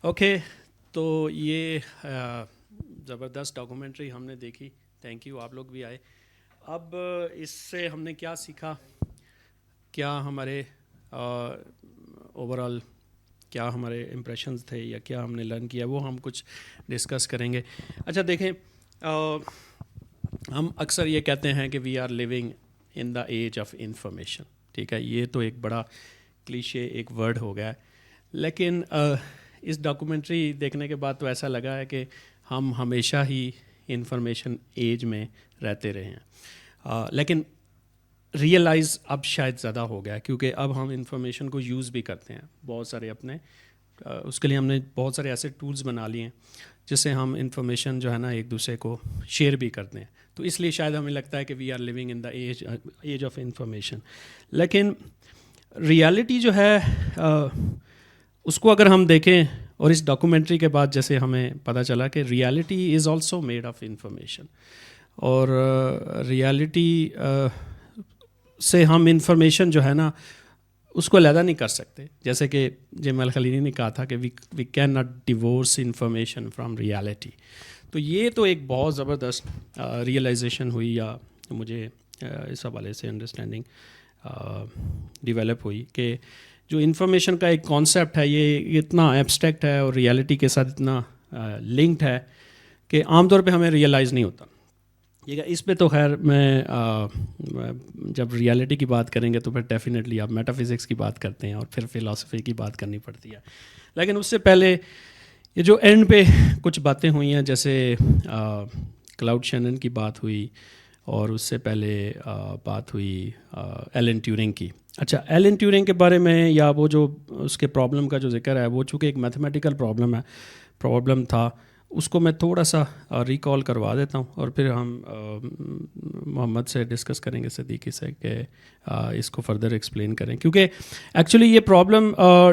Okay, تو یہ زبردست ڈاکومنٹری ہم نے دیکھی. تھینک یو، آپ لوگ بھی آئے. اب اس سے ہم نے کیا سیکھا، کیا ہمارے اوور آل کیا ہمارے امپریشنز تھے یا کیا ہم نے لرن کیا، وہ ہم کچھ ڈسکس کریں گے. اچھا دیکھیں، ہم اکثر یہ کہتے ہیں کہ we are living in the age of information. ٹھیک ہے، یہ تو ایک بڑا کلیشے ایک ورڈ ہو گیا ہے، لیکن اس ڈاکومنٹری دیکھنے کے بعد تو ایسا لگا ہے کہ ہم ہمیشہ ہی انفارمیشن ایج میں رہتے رہے ہیں. لیکن ریئلائز اب شاید زیادہ ہو گیا کیونکہ اب ہم انفارمیشن کو یوز بھی کرتے ہیں بہت سارے اپنے. اس کے لیے ہم نے بہت سارے ایسے ٹولز بنا لیے ہیں جس سے ہم انفارمیشن جو ہے نا ایک دوسرے کو شیئر بھی کرتے ہیں. تو اس لیے شاید ہمیں لگتا ہے کہ we are living in the age of information. لیکن ریالٹی جو ہے اس کو اگر ہم دیکھیں، اور اس ڈاکومنٹری کے بعد جیسے ہمیں پتہ چلا کہ reality is also made of information. اور ریالٹی سے ہم انفارمیشن جو ہے نا اس کو علیحدہ نہیں کر سکتے. جیسے کہ جیم الخلیلی نے کہا تھا کہ we can not divorce information from reality. تو یہ تو ایک بہت زبردست ریئلائزیشن ہوئی، یا مجھے اس حوالے سے انڈرسٹینڈنگ ڈیولپ ہوئی کہ جو انفارمیشن کا ایک کانسیپٹ ہے یہ اتنا ایبسٹریکٹ ہے اور ریالٹی کے ساتھ اتنا لنکڈ ہے کہ عام طور پہ ہمیں ریئلائز نہیں ہوتا. اس پہ تو خیر میں جب ریالٹی کی بات کریں گے تو پھر ڈیفینیٹلی آپ میٹا فزکس کی بات کرتے ہیں اور پھر فلاسفی کی بات کرنی پڑتی ہے. لیکن اس سے پہلے یہ جو اینڈ پہ کچھ باتیں ہوئی ہیں، جیسے کلاؤڈ شینن کی بات ہوئی، اور اس سے پہلے بات ہوئی ایلن ٹیورنگ کی. اچھا، ایلن ٹیورنگ کے بارے میں یا وہ جو اس کے پرابلم کا جو ذکر ہے، وہ چونکہ ایک میتھمیٹیکل پرابلم تھا، اس کو میں تھوڑا سا ریکال کروا دیتا ہوں اور پھر ہم محمد سے ڈسکس کریں گے، صدیقی سے، کہ اس کو فردر ایکسپلین کریں. کیونکہ ایکچولی یہ پرابلم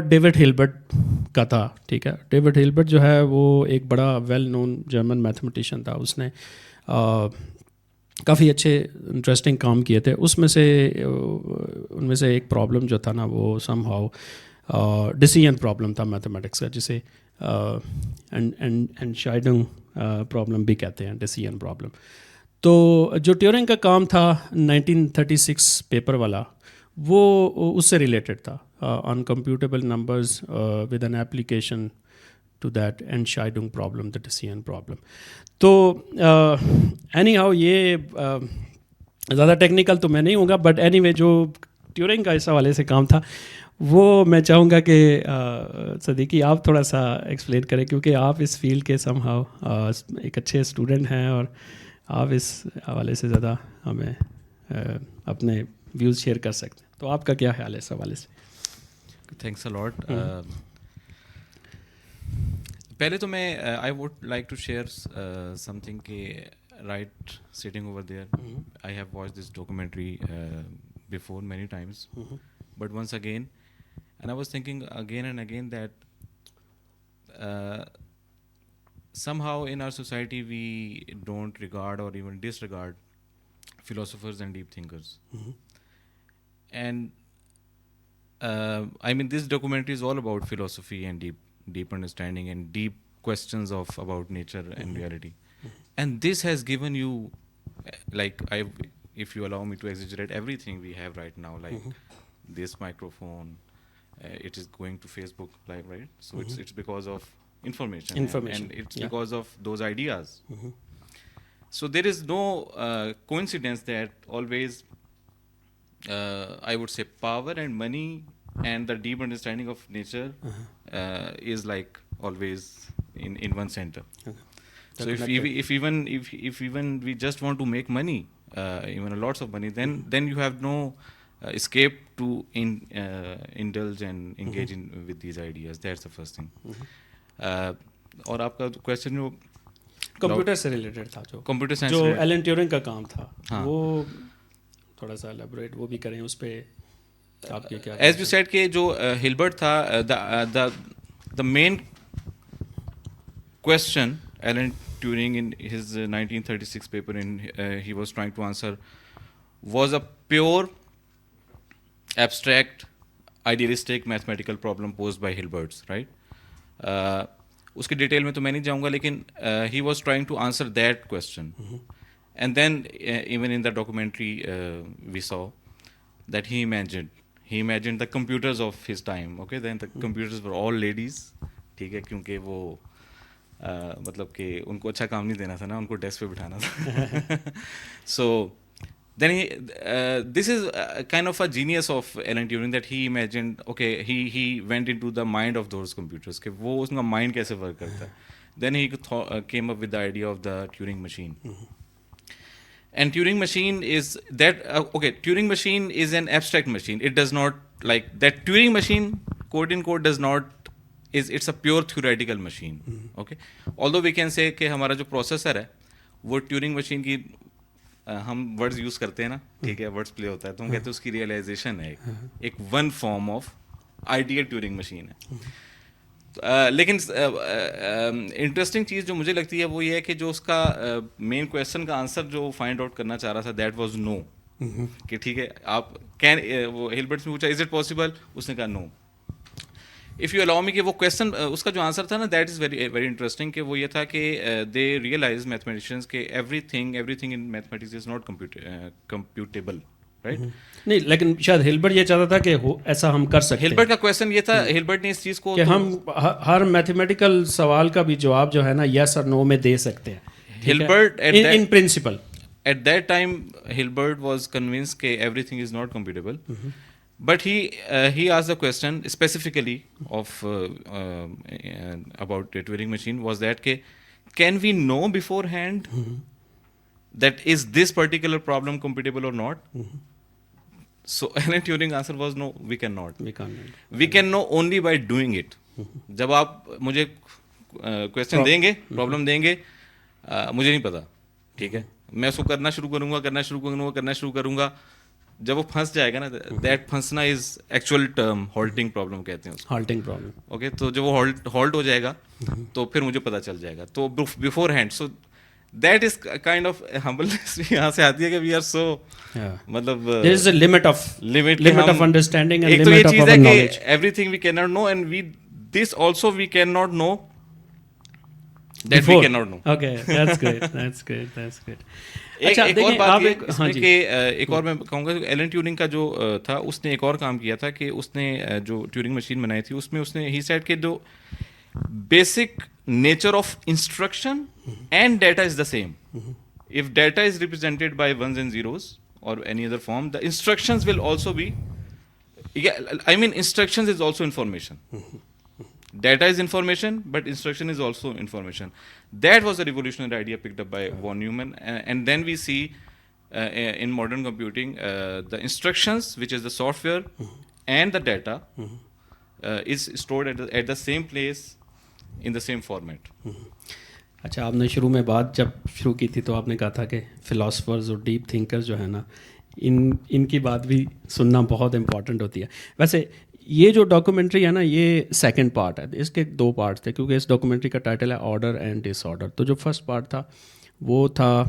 ڈیوڈ ہلبرٹ کا تھا. ٹھیک ہے، ڈیوڈ ہلبرٹ جو ہے وہ ایک بڑا ویل نون جرمن میتھمیٹیشین تھا. اس نے کافی اچھے انٹرسٹنگ کام کیے تھے. ان میں سے ایک پرابلم جو تھا نا وہ سم ہاؤ ڈیسیژن پرابلم تھا میتھمیٹکس کا، جسے انشائڈنگ پرابلم بھی کہتے ہیں، ڈیسیژن پرابلم. تو جو ٹیورنگ کا کام تھا 1936 پیپر والا، وہ اس سے ریلیٹڈ تھا، on computable numbers with an application to that Entscheidungsproblem, the decision problem. تو اینی ہاؤ یہ زیادہ ٹیکنیکل تو میں نہیں ہوں گا، بٹ اینی وے جو ٹیورنگ کا اس حوالے سے کام تھا وہ میں چاہوں گا کہ صدیقی آپ تھوڑا سا ایکسپلین کریں، کیونکہ آپ اس فیلڈ کے سم ہاؤ ایک اچھے اسٹوڈنٹ ہیں اور آپ اس حوالے سے زیادہ ہمیں اپنے ویوز شیئر کر سکتے ہیں. تو آپ کا کیا خیال ہے اس حوالے سے؟ Thanks a lot. پہلے تو میں I would like to share something کہ right sitting over there I have watch this documentary before many times, but once again, and I was thinking again and again that somehow in our society we don't regard or even disregard philosophers and deep thinkers. And I mean, this documentary is all about philosophy and deep understanding and deep questions about nature and reality. And this has given you, like, if you allow me to exaggerate, everything we have right now, like this microphone, it is going to Facebook Live, right? So it's because of information. And it's because of those ideas. So there is no coincidence that always I would say power and money and the deep understanding of nature is like always in one center. So if even we just want to make money, even lots of money, then you have no escape to indulge and engage in with these ideas. That's the first thing. اور آپ کا question جو computer سے related تھا، computer science جو Alan Turing کا کام تھا، وہ تھوڑا سا ایلیبوریٹ وہ بھی کریں اس پہ آپ کے کیا. ایز یو سیڈ کہ جو ہلبرٹ تھا، the main question Alan Turing in his 1936 paper he was trying to answer was a pure abstract idealistic mathematical problem posed by Hilbert's, right? اس کی ڈیٹیل میں تو میں نہیں جاؤں گا, لیکن he was trying to answer that question. And then even in the documentary we saw that he imagined the computers of his time. Okay, then the computers were all ladies. ٹھیک ہے, کیونکہ وہ مطلب کہ ان کو اچھا کام نہیں دینا تھا نا, ان کو ڈیسک پہ بٹھانا تھا. سو then this is kind of a genius of Alan Turing, that he imagined, okay, he went into the mind of those computers کہ وہ اس کا مائنڈ کیسے ورک کرتا ہے. Then he came up with the idea of the Turing machine. And Turing machine is that okay, Turing machine is an abstract machine. It does not, like that Turing machine, quote in quote, does not, it's a pure theoretical machine. Okay, although we can say کہ ہمارا جو processor ہے وہ Turing machine کی, ہم words use کرتے ہیں نا, ٹھیک ہے, ورڈز پلے ہوتا ہے تو ہم کہتے ہیں اس کی ریئلائزیشن ہے ایک one form of ideal Turing machine ہے. لیکن انٹرسٹنگ چیز جو مجھے لگتی ہے وہ یہ ہے کہ جو اس کا مین کویشچن کا آنسر جو فائنڈ آؤٹ کرنا چاہ رہا تھا, دیٹ واز نو. کہ ٹھیک ہے, آپ کین, وہ ہلبرٹ سے پوچھا از اٹ پاسبل, اس نے کہا نو. اف یو الاؤ می, کہ وہ کویشچن, اس کا جو آنسر تھا نا, that is very very interesting, کہ وہ یہ تھا کہ دے ریئلائز میتھمیٹیشینس کہ everything in mathematics is not computable, right. نہیں, لیکن شاید ہلبرٹ یہ چاہتا تھا کہ ایسا ہم کر سکتے ہیں. ہلبرٹ کا کویشچن یہ تھا, ہلبرٹ نے اس چیز کو کہ ہم ہر میتھمیٹیکل سوال کا بھی جواب جو ہے نا یس اور نو میں دے سکتے ہیں. Hilbert in principle at that time Hilbert was convinced کہ everything is not computable. But he asked the question specifically of about the Turing machine, was that can we know beforehand that is this particular problem computable or not? So Alan Turing answer was no, we cannot. We can know only by doing it. جب آپ مجھے question دیں گے, problem دیں گے, مجھے نہیں پتا, ٹھیک ہے, میں اس کو کرنا شروع کروں گا, جب وہ پھنس جائے گا نا, دیٹ پھنسنا is actual term, halting problem کہتے ہیں اس کو, ہالٹنگ پرابلم. اوکے, تو جب وہ ہالٹ ہو جائے گا تو پھر مجھے پتا چل جائے گا, تو before hand. So that is kind of humbleness یہاں سے آتی ہے کہ وی آر سو, مطلب there is a limit of understanding and ایک تو یہ limit of چیز ہے our کہ knowledge. everything we cannot know, and this also we cannot know that we cannot know. Okay, that's great. ایک اور بات یہ اس میں کہ ایک اور میں کہوں گا, ایلن ٹیورنگ کا جو تھا, اس نے ایک اور کام کیا تھا کہ اس نے جو ٹیورنگ مشین بنائی تھی اس میں اس نے ہی سیڈ کہ جو basic nature of instruction and data is the same. If data is represented by ones and zeros اور any other form, the instructions will also be, I mean instructions is also information. Data is information, but instruction is also information. That was a revolutionary idea picked up by von Neumann, and then we see in modern computing the instructions, which is the software, and the data is stored at the same place in the same format. اچھا, آپ نے شروع میں بات جب شروع کی تھی تو آپ نے کہا تھا کہ فلاسفرز اور ڈیپ تھنکرز جو ہے نا, ان کی بات بھی سننا بہت امپورٹنٹ ہوتی ہے. ویسے یہ جو ڈاکومنٹری ہے نا, یہ سیکنڈ پارٹ ہے, اس کے 2 پارٹس تھے کیونکہ اس ڈاکومنٹری کا ٹائٹل ہے آرڈر اینڈ ڈس آرڈر. تو جو فرسٹ پارٹ تھا وہ تھا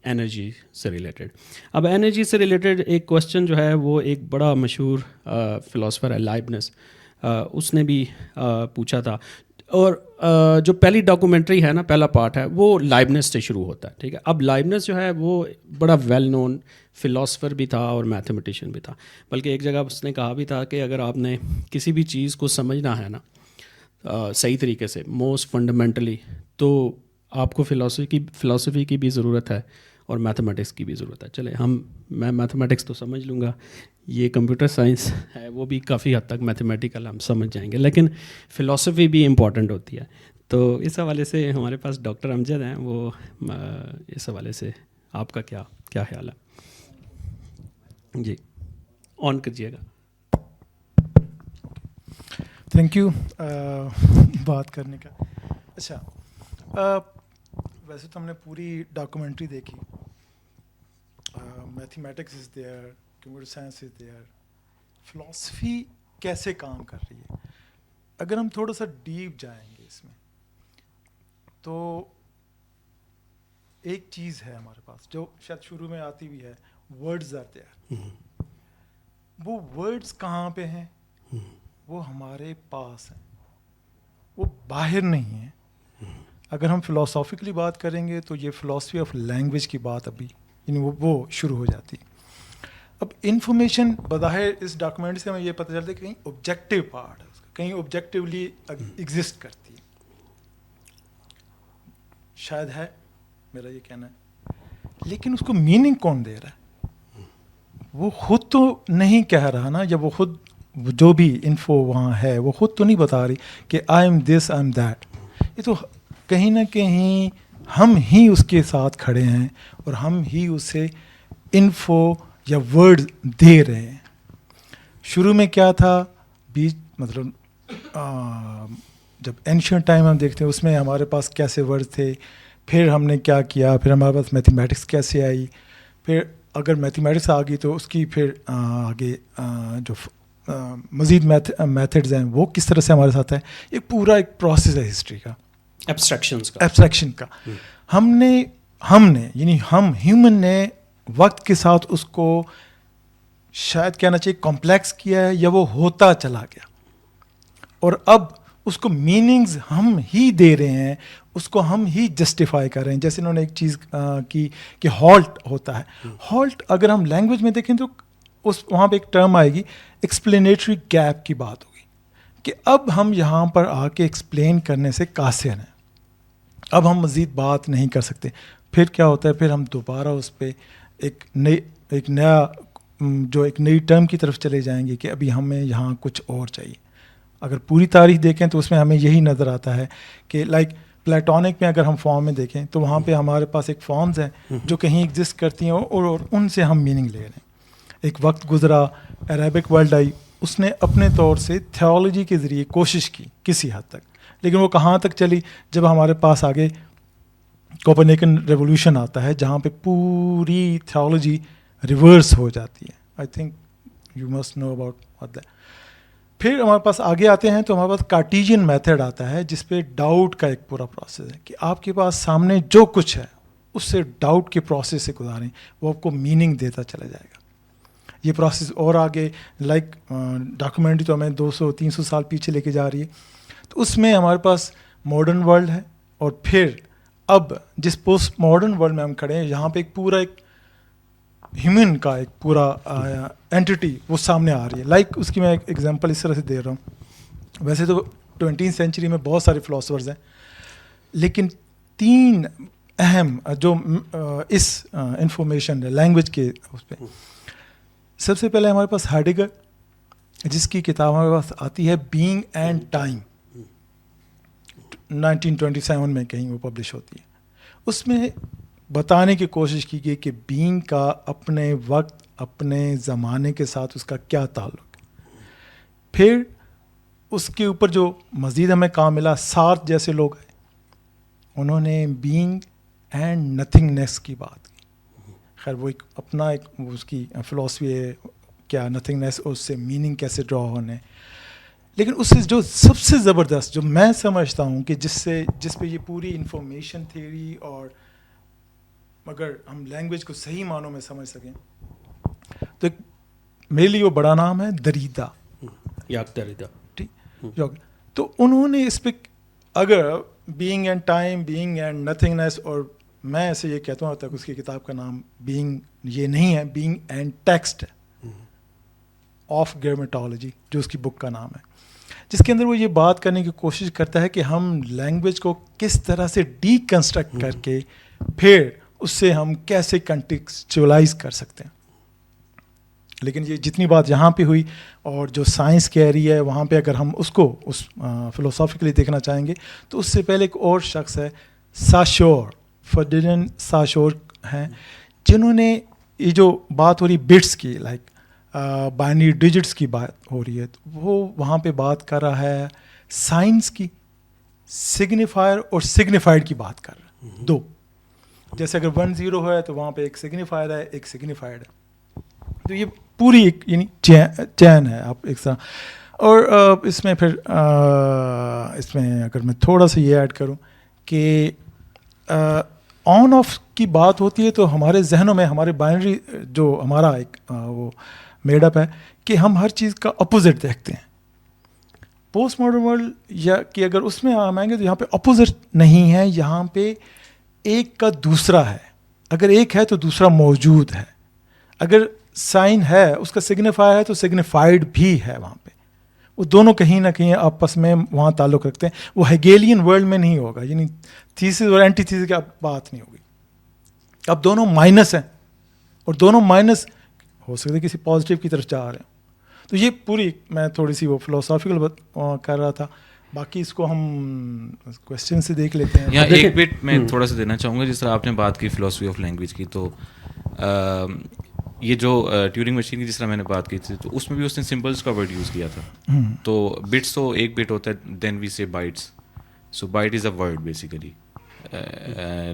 انرجی سے ریلیٹڈ. اب انرجی سے ریلیٹڈ ایک کویسچن جو ہے وہ ایک بڑا مشہور فلاسفر ہے لائبنس, اس نے بھی پوچھا تھا. اور جو پہلی ڈاکومنٹری ہے نا, پہلا پارٹ ہے وہ لائبنس سے شروع ہوتا ہے, ٹھیک ہے. اب لائبنس جو ہے وہ بڑا ویل نون فلاسفر بھی تھا اور میتھمیٹیشین بھی تھا, بلکہ ایک جگہ اس نے کہا بھی تھا کہ اگر آپ نے کسی بھی چیز کو سمجھنا ہے نا صحیح طریقے سے, موسٹ فنڈامنٹلی, تو آپ کو فلاسفی کی بھی ضرورت ہے اور میتھمیٹکس کی بھی ضرورت ہے. چلے میں میتھمیٹکس تو سمجھ لوں گا, یہ کمپیوٹر سائنس ہے وہ بھی کافی حد تک میتھمیٹیکل ہم سمجھ جائیں گے, لیکن فلاسفی بھی امپورٹنٹ ہوتی ہے. تو اس حوالے سے ہمارے پاس ڈاکٹر امجد ہیں, وہ اس حوالے سے آپ کا کیا خیال ہے؟ جی, آن کیجیے گا. تھینک یو بات کرنے کا. اچھا, ویسے تو ہم نے پوری ڈاکومنٹری دیکھی, mathematics is there, computer science is there, philosophy کیسے کام کر رہی ہے. اگر ہم تھوڑا سا ڈیپ جائیں گے اس میں, تو ایک چیز ہے ہمارے پاس جو شاید شروع میں آتی بھی ہے, ورڈز آر دیئر. وہ ورڈز کہاں پہ ہیں؟ وہ ہمارے پاس ہیں, وہ باہر نہیں ہے. اگر ہم فلاسافیکلی بات کریں گے تو یہ فلاسفی آف لینگویج کی بات ابھی یعنی وہ شروع ہو جاتی. اب انفارمیشن بظاہر اس ڈاکومنٹ سے ہمیں یہ پتہ چلتا ہے کہ کہیں آبجیکٹیو پارٹ ہے اس کا, کہیں آبجیکٹیولی ایگزسٹ کرتی ہے, شاید ہے, میرا یہ کہنا ہے. لیکن اس کو میننگ کون دے رہا ہے؟ وہ خود تو نہیں کہہ رہا نا, یا وہ خود جو بھی انفو وہاں ہے وہ خود تو نہیں بتا رہی کہ I am this I am that. یہ تو کہیں نہ کہیں ہم ہی اس کے ساتھ کھڑے ہیں اور ہم ہی اسے انفو یا ورڈ دے رہے ہیں. شروع میں کیا تھا, بیچ مطلب جب اینشینٹ ٹائم ہم دیکھتے ہیں اس میں ہمارے پاس کیسے ورڈ تھے, پھر ہم نے کیا کیا, پھر ہمارے پاس میتھمیٹکس کیسے آئی, پھر اگر میتھمیٹکس آ گئی تو اس کی پھر آگے جو مزید میتھڈز ہیں وہ کس طرح سے ہمارے ساتھ ہیں. ایک پورا ایک پروسیس ہے ہسٹری کا, ایبسٹریکشن کا. ہم نے یعنی ہم ہیومن نے وقت کے ساتھ اس کو شاید کہنا چاہیے کمپلیکس کیا ہے, یا وہ ہوتا چلا گیا, اور اب اس کو میننگز ہم ہی دے رہے ہیں, اس کو ہم ہی جسٹیفائی کر رہے ہیں. جیسے انہوں نے ایک چیز کی کہ ہالٹ ہوتا ہے. ہالٹ اگر ہم لینگویج میں دیکھیں تو وہاں پہ ایک ٹرم آئے گی, ایکسپلینیٹری گیپ کی بات ہوگی, کہ اب ہم یہاں پر آ کے ایکسپلین کرنے سے قاصر ہیں, اب ہم مزید بات نہیں کر سکتے. پھر کیا ہوتا ہے, پھر ہم دوبارہ اس پہ ایک نئی ٹرم کی طرف چلے جائیں گے کہ ابھی ہمیں یہاں کچھ اور چاہیے. اگر پوری تاریخ دیکھیں تو اس میں ہمیں یہی نظر آتا ہے کہ لائک پلیٹونک میں اگر ہم فارم میں دیکھیں تو وہاں پہ ہمارے پاس ایک فارمز ہیں جو کہیں ایگزسٹ کرتی ہیں اور ان سے ہم میننگ لے رہے ہیں. ایک وقت گزرا, عربک ورلڈ آئی, اس نے اپنے طور سے تھیولوجی کے ذریعے کوشش کی کسی حد تک, لیکن وہ کہاں تک چلی جب ہمارے پاس آگے کوپرنیکن ریولوشن آتا ہے جہاں پہ پوری تھیولوجی ریورس ہو جاتی ہے. I think you must know about that. پھر ہمارے پاس آگے آتے ہیں تو ہمارے پاس کارٹیجین میتھڈ آتا ہے جس پہ ڈاؤٹ کا ایک پورا پروسیس ہے کہ آپ کے پاس سامنے جو کچھ ہے اس سے ڈاؤٹ کے پروسیس سے گزاریں, وہ آپ کو میننگ دیتا چلا جائے گا. یہ پروسیس اور آگے لائک ڈاکومنٹری تو ہمیں 200-300 سال پیچھے لے کے جا رہی ہے. تو اس میں ہمارے پاس ماڈرن ورلڈ ہے, اور پھر اب جس پوسٹ ماڈرن ورلڈ میں ہم کھڑے ہیں یہاں پہ ایک پورا ایک ہیومن کا ایک پورا اینٹیٹی وہ سامنے آ رہی ہے. لائک اس کی میں ایک ایگزامپل اس طرح سے دے رہا ہوں. ویسے تو 20th سینچری میں بہت سارے فلاسفرز ہیں, لیکن 3 اہم جو اس انفارمیشن لینگویج کے اس پہ, سب سے پہلے ہمارے پاس ہائیڈگر, جس کی کتاب ہمارے پاس آتی ہے بینگ اینڈ ٹائم, 1927 میں کہیں وہ پبلش ہوتی ہے. اس میں بتانے کی کوشش کی گئی کہ بینگ کا اپنے وقت اپنے زمانے کے ساتھ اس کا کیا تعلق ہے. پھر اس کے اوپر جو مزید ہمیں کام ملا, سارتھ جیسے لوگ ہیں, انہوں نے بینگ اینڈ نتھنگنیس کی بات کی. خیر وہ ایک اپنا ایک اس کی فلاسفی ہے کیا نتھنگنیس, اور اس سے میننگ کیسے ڈرا ہونے. لیکن اس سے جو سب سے زبردست جو میں سمجھتا ہوں کہ جس پہ یہ پوری انفارمیشن تھیوری, اور اگر ہم لینگویج کو صحیح معنوں میں سمجھ سکیں تو ایک میرے لیے وہ بڑا نام ہے دریدا, دریدا. ٹھیک, تو انہوں نے اس پہ اگر being and time, being and nothingness, اور میں ایسے یہ کہتا ہوں تک اس کی کتاب کا نام بینگ یہ نہیں ہے, بینگ اینڈ ٹیکسٹ آف گرمیٹالوجی جو اس کی بک کا نام ہے, جس کے اندر وہ یہ بات کرنے کی کوشش کرتا ہے کہ ہم لینگویج کو کس طرح سے ڈی کنسٹرکٹ کر کے پھر اس سے ہم کیسے کنٹیکسچولائز کر سکتے ہیں. لیکن یہ جتنی بات یہاں پہ ہوئی اور جو سائنس کہہ رہی ہے وہاں پہ اگر ہم اس کو اس فلسافیکلی دیکھنا چاہیں گے تو اس سے پہلے ایک اور شخص ہے ساشور, فرڈیننڈ ساشور ہیں, جنہوں نے یہ جو بات ہو رہی بٹس کی لائک بائنری ڈیجٹس کی بات ہو رہی ہے, تو وہ وہاں پہ بات کر رہا ہے سائنس کی, سگنیفائر اور سگنیفائڈ کی بات کر رہا ہے. 2 جیسے اگر 1-0 ہے تو وہاں پہ ایک سگنیفائر ہے, ایک سگنیفائڈ ہے. تو یہ پوری ایک یعنی چین ہے آپ ایک طرح. اور اس میں پھر اس میں اگر میں تھوڑا سا یہ ایڈ کروں کہ آن آف کی بات ہوتی ہے تو ہمارے ذہنوں میں ہمارے بائنری جو ہمارا ایک وہ میڈ اپ ہے کہ ہم ہر چیز کا اپوزٹ دیکھتے ہیں. پوسٹ ماڈرن ورلڈ یا کہ اگر اس میں ہم آئیں گے تو یہاں پہ اپوزٹ نہیں ہے, یہاں پہ ایک کا دوسرا ہے. اگر ایک ہے تو دوسرا موجود ہے. اگر سائن ہے اس کا سگنیفائر ہے تو سگنیفائڈ بھی ہے وہاں پہ. وہ دونوں کہیں نہ کہیں آپس میں وہاں تعلق رکھتے ہیں. وہ ہیگیلین ورلڈ میں نہیں ہوگا, یعنی تھیسس اور اینٹی تھیسس کی اب بات نہیں ہوگی. اب دونوں مائنس ہیں اور دونوں مائنس ہو سکتے ہیں کسی پازیٹیو کی طرف جا رہے ہیں. تو یہ پوری میں تھوڑی سی وہ فلاسافیکل کر رہا تھا. باقی اس کو ہم کوشچن سے دیکھ لیتے ہیں. یہاں ایک بٹ میں تھوڑا سا دینا چاہوں گا. جس طرح آپ نے بات کی فلاسفی آف لینگویج کی, تو یہ جو ٹیورنگ مشین کی جس طرح میں نے بات کی تھی, تو اس میں بھی اس نے سمبلس کا ورڈ یوز کیا تھا. تو بٹس تو ایک بٹ ہوتا ہے, دین وی سے bites. So byte is a word basically,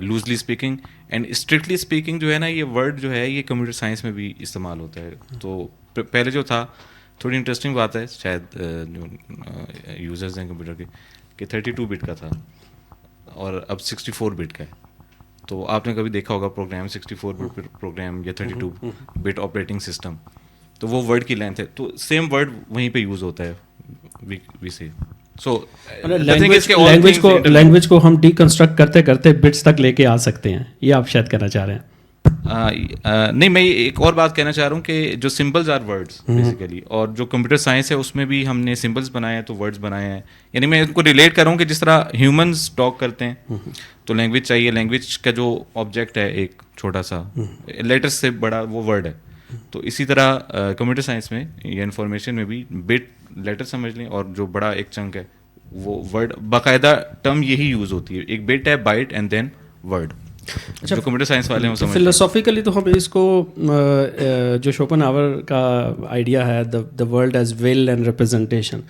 loosely speaking. And strictly speaking جو ہے نا, یہ ورڈ جو ہے یہ کمپیوٹر سائنس میں بھی استعمال ہوتا ہے. تو پہلے جو تھا, تھوڑی انٹرسٹنگ بات ہے شاید جو یوزرز ہیں کمپیوٹر کے, کہ 32 بٹ کا تھا اور اب 64 بٹ کا ہے. تو آپ نے کبھی دیکھا ہوگا پروگرام 64 بٹ پروگرام یا 32 بٹ آپریٹنگ سسٹم, تو وہ ورڈ کی لینتھ ہے, تو سیم ورڈ وہیں پہ یوز ہوتا ہے وی سے. سو لینگویج کو ہم ڈیکنسٹرکٹ کرتے کرتے بٹس تک لے کے آ سکتے ہیں, یہ آپ شاید کہنا چاہ رہے ہیں. نہیں, میں ایک اور بات کہنا چاہ رہا ہوں کہ جو سمبلز آر ورڈس بیسیکلی, اور جو کمپیوٹر سائنس ہے اس میں بھی ہم نے سمبلس بنائے ہیں تو ورڈس بنائے ہیں. یعنی میں ان کو ریلیٹ کروں کہ جس طرح ہیومنز ٹاک کرتے ہیں تو لینگویج چاہیے. لینگویج کا جو آبجیکٹ ہے ایک چھوٹا سا لیٹر سے بڑا, وہ ورڈ ہے. تو اسی طرح کمپیوٹر سائنس میں یا انفارمیشن میں بھی بٹ لیٹر سمجھ لیں, اور جو بڑا ایک چنک ہے وہ ورڈ. باقاعدہ ٹرم یہی یوز ہوتی ہے, ایک بٹ ہے بائٹ اینڈ دین ورڈ. جو کمپیوٹر سائنس والے ہیں وہ سمجھتے ہیں. فلسافیکلی تو ہم اس کو جو شوپنہاور کا آئیڈیا ہے, the world as will end representation,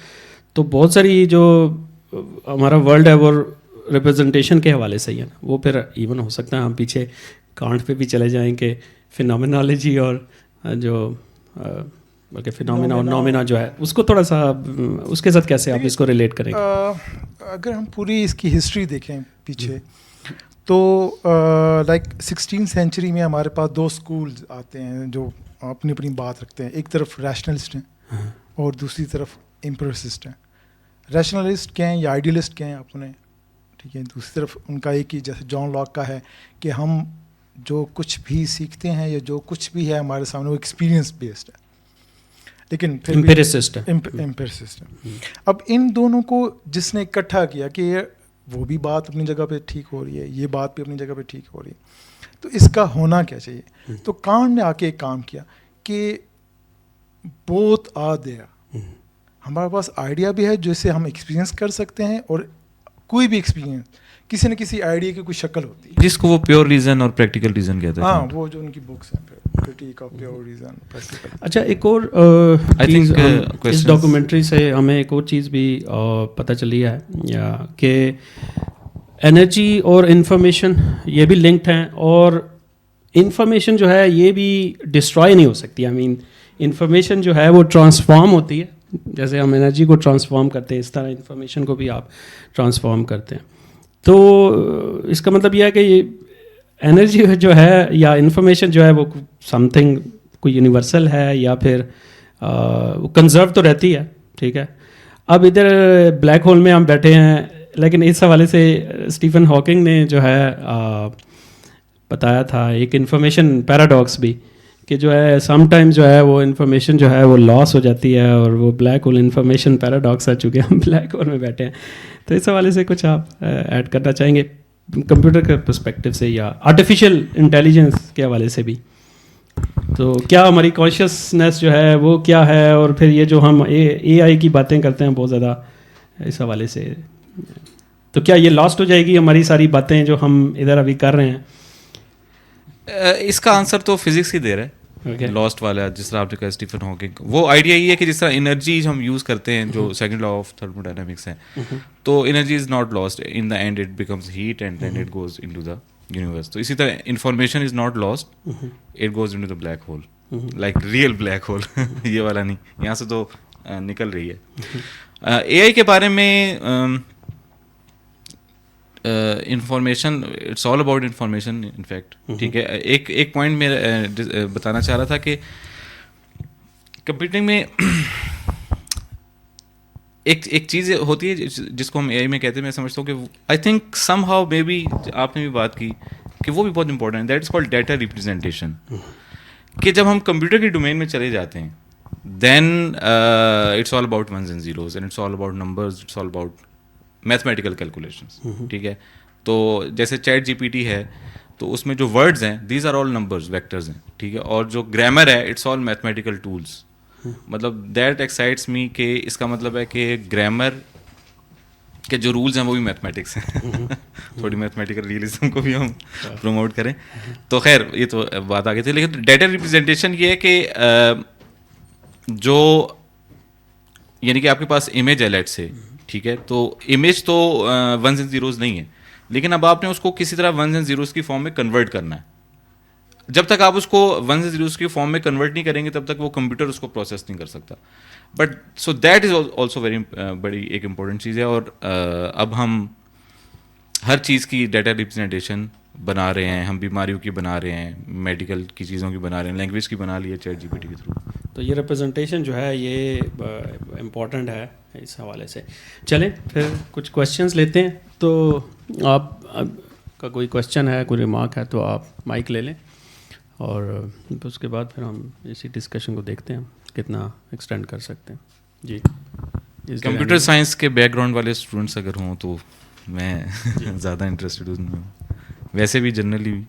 تو بہت ساری جو ہمارا ورلڈ ہے وہ ریپرزنٹیشن کے حوالے سے ہی ہے. وہ پھر ایون ہو سکتا ہے ہم پیچھے کانٹ پہ بھی چلے جائیں کہ فینومینالوجی اور جو بلکہ فینومینا اور نومینا جو ہے اس کو تھوڑا سا اس کے ساتھ کیسے آپ اس کو ریلیٹ کریں گے. اگر ہم پوری اس کی ہسٹری دیکھیں پیچھے, تو لائک 16 سینچری میں ہمارے پاس 2 اسکولز آتے ہیں جو اپنی اپنی بات رکھتے ہیں. ایک طرف ریشنلسٹ ہیں اور دوسری طرف امپیرسسٹ ہیں. ریشنلسٹ کہیں یا آئیڈیلسٹ کہیں اپنے, ٹھیک ہے. دوسری طرف ان کا ایک ہی, جیسے جان لاک کا ہے کہ ہم جو کچھ بھی سیکھتے ہیں یا جو کچھ بھی ہے ہمارے سامنے وہ ایکسپیرئنس بیسڈ ہے, لیکن پھر امپیرسسٹ ہے. اب ان دونوں کو جس نے اکٹھا کیا کہ وہ بھی بات اپنی جگہ پہ ٹھیک ہو رہی ہے, یہ بات بھی اپنی جگہ پہ ٹھیک ہو رہی ہے, تو اس کا ہونا کیا چاہیے. تو کانٹ نے آ کے ایک کام کیا کہ بوتھ آ دیا. ہمارے پاس آئیڈیا بھی ہے جسے ہم ایکسپیرینس کر سکتے ہیں, اور کوئی بھی ایکسپیرینس کسی نہ کسی آئیڈیا کی کوئی شکل ہوتی ہے جس کو وہ پیور ریزن اور پریکٹیکل ریزن کہتے ہیں. ہاں, وہ جو ان کی بکس ہیں critique of pure reason, practical. اچھا, ایک اور اس ڈاکومنٹری سے ہمیں ایک اور چیز بھی پتہ چلی ہے کہ انرجی اور انفارمیشن یہ بھی لنکڈ ہیں, اور انفارمیشن جو ہے یہ بھی ڈسٹرائے نہیں ہو سکتی. آئی مین انفارمیشن جو ہے وہ ٹرانسفارم ہوتی ہے, جیسے ہم انرجی کو ٹرانسفارم کرتے ہیں اس طرح انفارمیشن کو بھی آپ ٹرانسفارم کرتے ہیں. تو اس کا مطلب یہ ہے کہ یہ انرجی جو ہے یا انفارمیشن جو ہے وہ سم تھنگ کوئی یونیورسل ہے یا پھر وہ کنزرو تو رہتی ہے, ٹھیک ہے. اب ادھر بلیک ہول میں ہم بیٹھے ہیں, لیکن اس حوالے سے اسٹیفن ہاکنگ نے جو ہے بتایا تھا ایک انفارمیشن پیراڈاکس بھی, کہ جو ہے سم ٹائم جو ہے وہ انفارمیشن جو ہے وہ لاس ہو جاتی ہے, اور وہ بلیک ہول انفارمیشن پیراڈاکس آ چکے ہیں, ہم بلیک ہول میں بیٹھے ہیں. تو اس حوالے سے کچھ آپ ایڈ کرنا چاہیں گے کمپیوٹر کے پرسپیکٹیو سے یا آرٹیفیشیل انٹیلیجنس کے حوالے سے بھی. تو کیا ہماری کانشیسنیس جو ہے وہ کیا ہے, اور پھر یہ جو ہم اے آئی کی باتیں کرتے ہیں بہت زیادہ اس حوالے سے, تو کیا یہ لاسٹ ہو جائے گی ہماری ساری باتیں جو ہم ادھر ابھی کر رہے ہیں؟ اس کا آنسر تو فزکس ہی دے رہا ہے, لاسٹ والا. جس طرح آپ نے کہا اسٹیفن ہاکنگ, وہ آئیڈیا یہ ہے کہ جس طرح انرجی ہم یوز کرتے ہیں جو second law of thermodynamics ہے, تو energy is not lost, in the end it becomes heat and then it goes into the universe. تو اسی طرح information is not lost, it goes into the black hole, like real black hole, یہ والا نہیں, یہاں سے تو نکل رہی ہے. اے آئی کے بارے میں information, it's all about information in fact, ٹھیک ہے. ایک پوائنٹ میں بتانا چاہ رہا تھا کہ کمپیوٹنگ میں ایک چیز ہوتی ہے جس کو ہم اے آئی میں کہتے ہیں, میں سمجھتا ہوں کہ I think somehow maybe آپ نے بھی بات کی کہ وہ بھی بہت امپورٹنٹ ہے, that is called data representation. کہ جب ہم کمپیوٹر کی ڈومین میں چلے جاتے ہیں then it's all about ones and zeros and it's all about numbers, it's all about mathematical calculations. ٹھیک ہے, تو جیسے چیٹ جی پی ٹی ہے تو اس میں جو ورڈز ہیں these are all numbers, vectors ہیں. ٹھیک ہے, اور جو گرامر ہے اٹس آل میتھمیٹیکل ٹولس. مطلب دیٹ ایکسائٹس می کہ اس کا مطلب ہے کہ گرامر کے جو رولز ہیں وہ بھی میتھمیٹکس ہیں. تھوڑی میتھمیٹیکل ریئلزم کو بھی ہم پروموٹ کریں تو خیر یہ تو بات آگے تھی. لیکن ڈیٹا ریپرزینٹیشن یہ ہے کہ جو یعنی کہ آپ کے پاس امیج ہے لیٹ سے, ٹھیک ہے, تو امیج تو ونز اینڈ زیروز نہیں ہے, لیکن اب آپ نے اس کو کسی طرح ونز اینڈ زیروز کی فارم میں کنورٹ کرنا ہے. جب تک آپ اس کو ونز اینڈ زیروز کی فارم میں کنورٹ نہیں کریں گے تب تک وہ کمپیوٹر اس کو پروسیس نہیں کر سکتا. But so that is also very بڑی ایک امپورٹنٹ چیز ہے. اور اب ہم ہر چیز کی ڈیٹا ریپرزینٹیشن بنا رہے ہیں, ہم بیماریوں کی بنا رہے ہیں, میڈیکل کی چیزوں کی بنا رہے ہیں, لینگویج کی بنا لی ہے چیٹ جی پی ٹی کے تھرو. تو یہ ریپرزنٹیشن جو ہے یہ امپورٹنٹ ہے اس حوالے سے. چلیں پھر کچھ کویشچنس لیتے ہیں. تو آپ کا کوئی کویشچن ہے, کوئی ریمارک ہے تو آپ مائک لے لیں, اور اس کے بعد پھر ہم اسی ڈسکشن کو دیکھتے ہیں کتنا ایکسٹینڈ کر سکتے ہیں. جی, کمپیوٹر سائنس کے بیک گراؤنڈ والے اسٹوڈنٹس اگر ہوں تو میں زیادہ انٹرسٹڈ ہوں, ویسے بھی جنرلی بھی.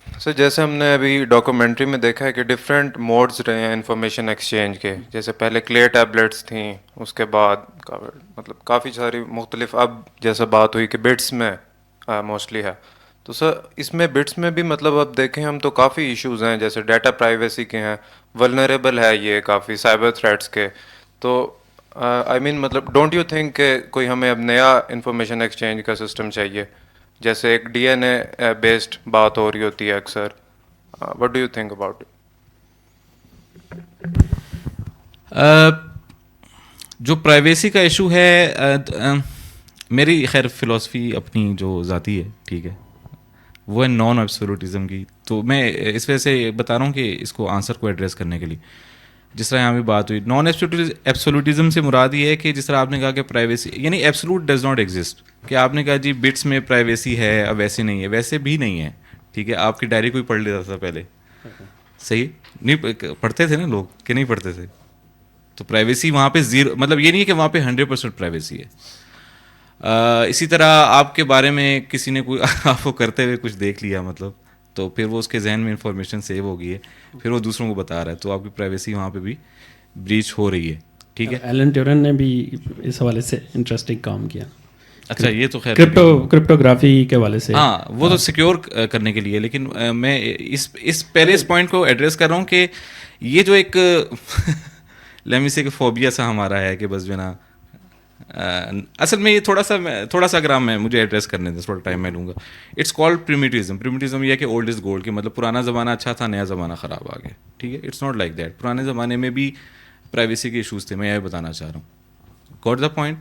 سر جیسے ہم نے ابھی ڈاکومنٹری میں دیکھا ہے کہ ڈفرینٹ موڈز رہے ہیں انفارمیشن ایکسچینج کے, جیسے پہلے کلیئر ٹیبلیٹس تھیں, اس کے بعد مطلب کافی ساری مختلف, اب جیسے بات ہوئی کہ بٹس میں موسٹلی ہے. تو سر اس میں بٹس میں بھی مطلب اب دیکھیں ہم تو کافی ایشوز ہیں, جیسے ڈیٹا پرائیویسی کے ہیں, ولنریبل ہے یہ کافی سائبر تھریٹس کے. تو آئی مین مطلب ڈونٹ یو تھنک کہ کوئی ہمیں اب نیا انفارمیشن ایکسچینج کا سسٹم چاہیے, جیسے ایک ڈی این اے بیسڈ بات ہو رہی ہوتی ہے اکثر. What do you think about it? جو پرائیویسی کا ایشو ہے, میری خیر فلاسفی اپنی جو ذاتی ہے, ٹھیک ہے, وہ ہے نان ایبسولوٹزم کی. تو میں اس وجہ سے بتا رہا ہوں کہ اس کو آنسر کو ایڈریس کرنے کے لیے جس طرح یہاں بھی بات ہوئی, نان ایبسولوٹزم سے مراد یہ ہے کہ جس طرح آپ نے کہا کہ پرائیویسی یعنی ایبسولوٹ ڈز ناٹ ایگزسٹ, کہ آپ نے کہا جی بٹس میں پرائیویسی ہے, اب ویسے نہیں ہے, ویسے بھی نہیں ہے. ٹھیک ہے, آپ کی ڈائری کوئی پڑھ لیتا تھا پہلے, صحیح نہیں پڑھتے تھے نا لوگ کہ نہیں پڑھتے تھے, تو پرائیویسی وہاں پہ زیرو, مطلب یہ نہیں ہے کہ وہاں پہ 100% پرائیویسی ہے. اسی طرح آپ کے بارے میں کسی نے کوئی آپ کو کرتے ہوئے کچھ دیکھ لیا, مطلب تو پھر وہ اس کے ذہن میں انفارمیشن سیو ہو گئی ہے, پھر وہ دوسروں کو بتا رہا ہے, تو آپ کی پرائیویسی وہاں پہ بھی بریچ ہو رہی ہے. ٹھیک ہے, ایلن ٹیورن نے بھی اس حوالے سے انٹرسٹنگ کام کیا. اچھا یہ تو خیر کرپٹوگرافی کے حوالے سے, ہاں وہ تو سیکیور کرنے کے لیے. لیکن میں اس پہلے اس پوائنٹ کو ایڈریس کر رہا ہوں کہ یہ جو ایک لیمی سے کہ فوبیا سا ہمارا ہے کہ بس جو ہے نا, اصل میں یہ تھوڑا سا اگر میں مجھے ایڈریس کرنے دیں, تھوڑا ٹائم میں لوں گا. It's called پریمیٹیزم. پریمیٹیزم یہ ہے کہ اولڈ از گولڈ, کہ مطلب پرانا زمانہ اچھا تھا, نیا زمانہ خراب آ گیا. ٹھیک ہے, اٹس ناٹ لائک دیٹ. پرانے زمانے میں بھی پرائیویسی کے ایشوز تھے, میں یہ بتانا چاہ رہا ہوں. Got the point.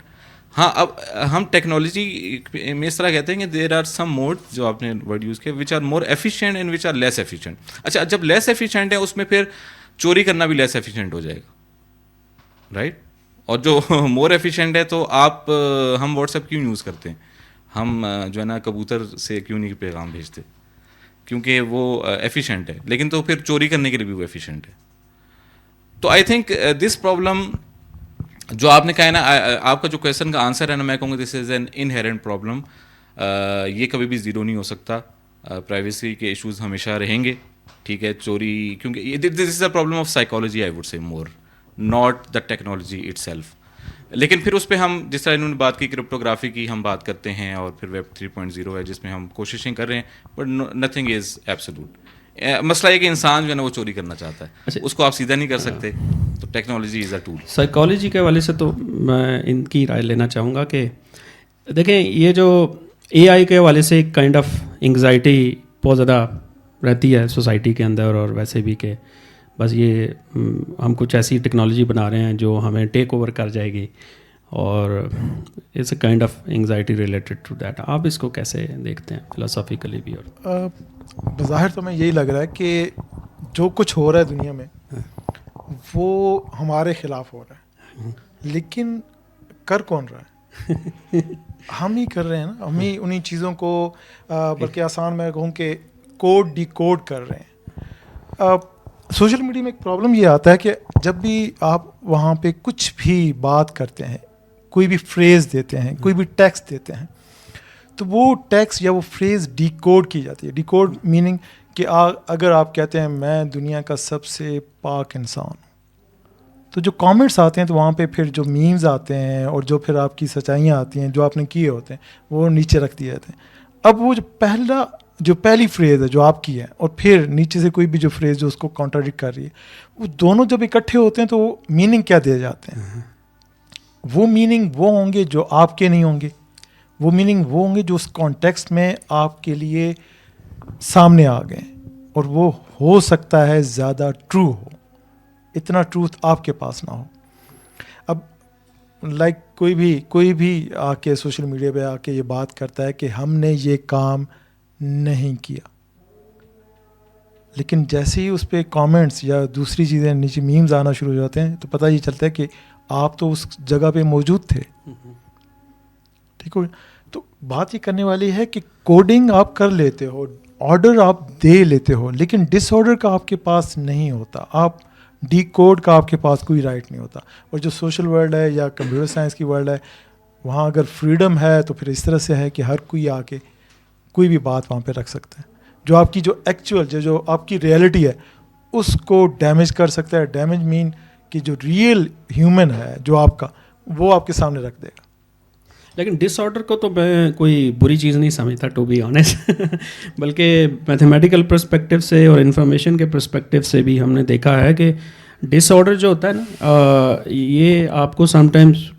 ہاں, اب ہم ٹیکنالوجی میں اس طرح کہتے ہیں کہ دیر آر سم موڈ, جو آپ نے ورڈ یوز کیا, which are more efficient and which are less efficient. اچھا, جب لیس ایفیشینٹ ہے اس میں پھر چوری کرنا بھی لیس ایفیشینٹ ہو جائے گا, رائٹ. اور جو مور ایفیشینٹ ہے تو ہم واٹس ایپ کیوں یوز کرتے ہیں, ہم جو ہے نا کبوتر سے کیوں نہیں پیغام بھیجتے, کیونکہ وہ ایفیشینٹ ہے. لیکن تو پھر چوری کرنے کے لیے بھی وہ ایفیشینٹ ہے. تو آئی تھنک دس پرابلم جو آپ نے کہا ہے نا, آپ کا جو کویشچن کا آنسر ہے نا, میں کہوں گا دس از این انہیرنٹ پرابلم. یہ کبھی بھی زیرو نہیں ہو سکتا. پرائیویسی کے ایشوز ہمیشہ رہیں گے. ٹھیک ہے, چوری, کیونکہ this is a problem of psychology, I would say more, not the technology itself. لیکن پھر اس پہ ہم جس طرح انہوں نے بات کی کرپٹوگرافی کی, ہم بات کرتے ہیں, اور پھر ویب 3.0 ہے جس میں ہم کوششیں کر رہے ہیں, بٹ نتھنگ از ایبسولوٹ. مسئلہ یہ کہ انسان جو ہے نا وہ چوری کرنا چاہتا ہے, اس کو آپ سیدھا نہیں کر سکتے, تو technology is a tool. Psychology کے حوالے سے تو میں ان کی رائے لینا چاہوں گا کہ دیکھیں, یہ جو اے آئی کے حوالے سے ایک کائنڈ آف انگزائٹی بہت زیادہ رہتی ہے سوسائٹی کے اندر, اور ویسے بھی کہ بس یہ ہم کچھ ایسی ٹیکنالوجی بنا رہے ہیں جو ہمیں ٹیک اوور کر جائے گی, اور it's a kind of anxiety related to that. آپ اس کو کیسے دیکھتے ہیں فلاسافیکلی بھی؟ اور بظاہر تو میں یہی لگ رہا ہے کہ جو کچھ ہو رہا ہے دنیا میں وہ ہمارے خلاف ہو رہا ہے، لیکن کر کون رہا ہے؟ ہم ہی کر رہے ہیں نا، ہم ہی انہیں چیزوں کو بلکہ آسان میں کہوں کہ کوڈ ڈی کوڈ کر رہے ہیں. سوشل میڈیا میں ایک پرابلم یہ آتا ہے کہ جب بھی آپ وہاں پہ کچھ بھی بات کرتے ہیں، کوئی بھی فریز دیتے ہیں، کوئی بھی ٹیکسٹ دیتے ہیں، تو وہ ٹیکسٹ یا وہ فریز ڈی کوڈ کی جاتی ہے. ڈی کوڈ میننگ کہ اگر آپ کہتے ہیں میں دنیا کا سب سے پاک انسان ہوں، تو جو کامنٹس آتے ہیں تو وہاں پہ پھر جو میمز آتے ہیں اور جو پھر آپ کی سچائیاں آتی ہیں جو آپ نے کیے ہوتے ہیں وہ نیچے رکھ دیے جاتے ہیں. اب وہ جو پہلی فریز ہے جو آپ کی ہے، اور پھر نیچے سے کوئی بھی جو فریز جو اس کو کانٹراڈکٹ کر رہی ہے، وہ دونوں جب اکٹھے ہوتے ہیں تو وہ میننگ کیا دے جاتے ہیں؟ وہ میننگ وہ ہوں گے جو آپ کے نہیں ہوں گے، وہ میننگ وہ ہوں گے جو اس کانٹیکسٹ میں آپ کے لیے سامنے آ گئے، اور وہ ہو سکتا ہے زیادہ ٹرو ہو، اتنا ٹروتھ آپ کے پاس نہ ہو. اب لائک کوئی بھی آ کے سوشل میڈیا پہ آ کے یہ بات کرتا ہے کہ ہم نے یہ کام نہیں کیا، لیکن جیسے ہی اس پہ کامنٹس یا دوسری چیزیں نیچے میمز آنا شروع ہو جاتے ہیں تو پتہ یہ چلتا ہے کہ آپ تو اس جگہ پہ موجود تھے. ٹھیک ہو؟ تو بات یہ کرنے والی ہے کہ کوڈنگ آپ کر لیتے ہو، آرڈر آپ دے لیتے ہو، لیکن ڈس آرڈر کا آپ کے پاس نہیں ہوتا، آپ ڈی کوڈ کا آپ کے پاس کوئی رائٹ نہیں ہوتا. اور جو سوشل ورلڈ ہے یا کمپیوٹر سائنس کی ورلڈ ہے، وہاں اگر فریڈم ہے تو پھر اس طرح سے ہے کہ ہر کوئی آ کے کوئی بھی بات وہاں پہ رکھ سکتا ہے، جو آپ کی جو ایکچوئل جو آپ کی ریئلٹی ہے اس کو ڈیمیج کر سکتا ہے. ڈیمیج مین کہ جو ریئل ہیومن ہے جو آپ کا، وہ آپ کے سامنے رکھ دے گا. لیکن ڈس آرڈر کو تو میں کوئی بری چیز نہیں سمجھتا ٹو بی آنیسٹ، بلکہ میتھمیٹیکل پرسپیکٹیو سے اور انفارمیشن کے پرسپیکٹیو سے بھی ہم نے دیکھا ہے کہ ڈس آرڈر جو ہوتا ہے نا، یہ آپ کو سم ٹائمز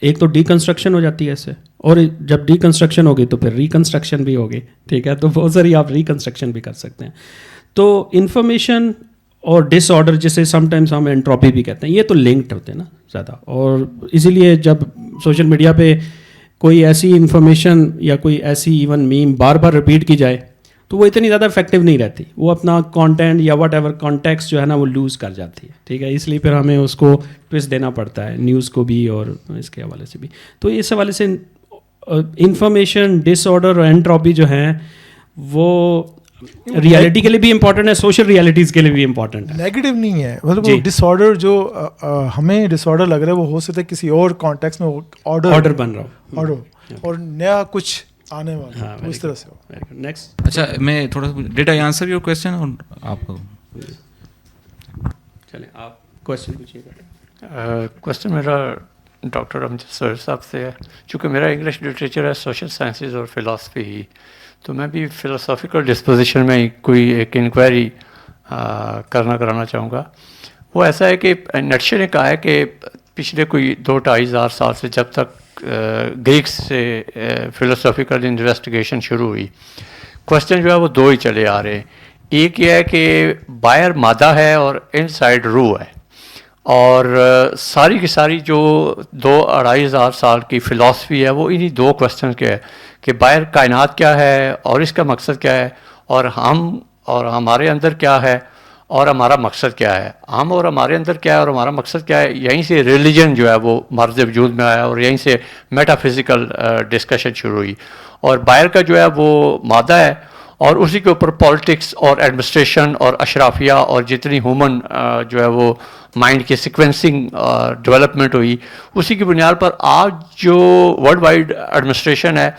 ایک تو ڈی کنسٹرکشن ہو جاتی ہے اس سے، اور جب ڈی کنسٹرکشن ہوگی تو پھر ریکنسٹرکشن بھی ہوگی. ٹھیک ہے، تو بہت ساری آپ ریکنسٹرکشن بھی کر سکتے ہیں. تو انفارمیشن اور ڈس آرڈر جسے سم ٹائمز ہم انٹروپی بھی کہتے ہیں، یہ تو لنکڈ ہوتے ہیں نا زیادہ، اور اسی لیے جب سوشل میڈیا پہ کوئی ایسی انفارمیشن یا کوئی ایسی ایون میم بار بار ریپیٹ کی جائے تو وہ اتنی زیادہ افیکٹو نہیں رہتی، وہ اپنا کانٹینٹ یا واٹ ایور کانٹیکسٹ جو ہے نا وہ لوز کر جاتی ہے. ٹھیک ہے، اس لیے پھر ہمیں اس کو ٹوسٹ دینا پڑتا ہے، نیوز کو بھی اور اس کے حوالے سے بھی. تو اس حوالے سے انفارمیشن ڈس آرڈر اور انٹروپی جو ہیں وہ ریالٹی کے لیے بھی امپورٹنٹ ہے، سوشل ریالٹیز کے لیے بھی امپورٹنٹ ہے. نیگیٹو نہیں ہے، مطلب وہ ڈس آرڈر جو ہمیں ڈس آرڈر لگ رہا ہے وہ ہو سکتا ہے کسی اور کانٹیکس میں آرڈر بن رہا ہو، آرڈر اور نیا کچھ آنے والا اس طرح سے ہو. نیکسٹ. اچھا میں تھوڑا سا did I answer your question اور آپ کو چلیں آپ کویشچن پوچھیے گا. کویشچن میرا ڈاکٹر امجد سر صاحب سے ہے. چونکہ میرا انگلش لٹریچر ہے سوشل سائنسز اور فلاسفی ہی، تو میں بھی فلاسافیکل ڈسپوزیشن میں کوئی ایک انکوائری کرانا چاہوں گا. وہ ایسا ہے کہ نیٹشے نے کہا ہے کہ پچھلے کوئی 2-2.5 ہزار سال سے جب تک گریکس سے فلاسافیکل انویسٹیگیشن شروع ہوئی، کویشچن جو ہے وہ 2 ہی چلے آ رہے ہیں. ایک یہ ہے کہ باہر مادہ ہے اور ان سائڈ روح ہے، اور ساری کی ساری جو 2-2.5 ہزار سال کی فلاسفی ہے وہ انہی 2 کویشچن کے ہے کہ باہر کائنات کیا ہے اور اس کا مقصد کیا ہے، اور ہم اور ہمارے اندر کیا ہے اور ہمارا مقصد کیا ہے. ہم اور ہمارے اندر کیا ہے اور ہمارا مقصد کیا ہے، یہیں سے ریلیجن جو ہے وہ مرز وجود میں آیا اور یہیں سے میٹا فزیکل ڈسکشن شروع ہوئی. اور باہر کا جو ہے وہ مادہ ہے اور اسی کے اوپر پالیٹکس اور ایڈمنسٹریشن اور اشرافیہ اور جتنی ہیومن جو ہے وہ مائنڈ کی سیکوینسنگ ڈیولپمنٹ ہوئی، اسی کی بنیاد پر آج جو ورلڈ وائڈ ایڈمنسٹریشن ہے،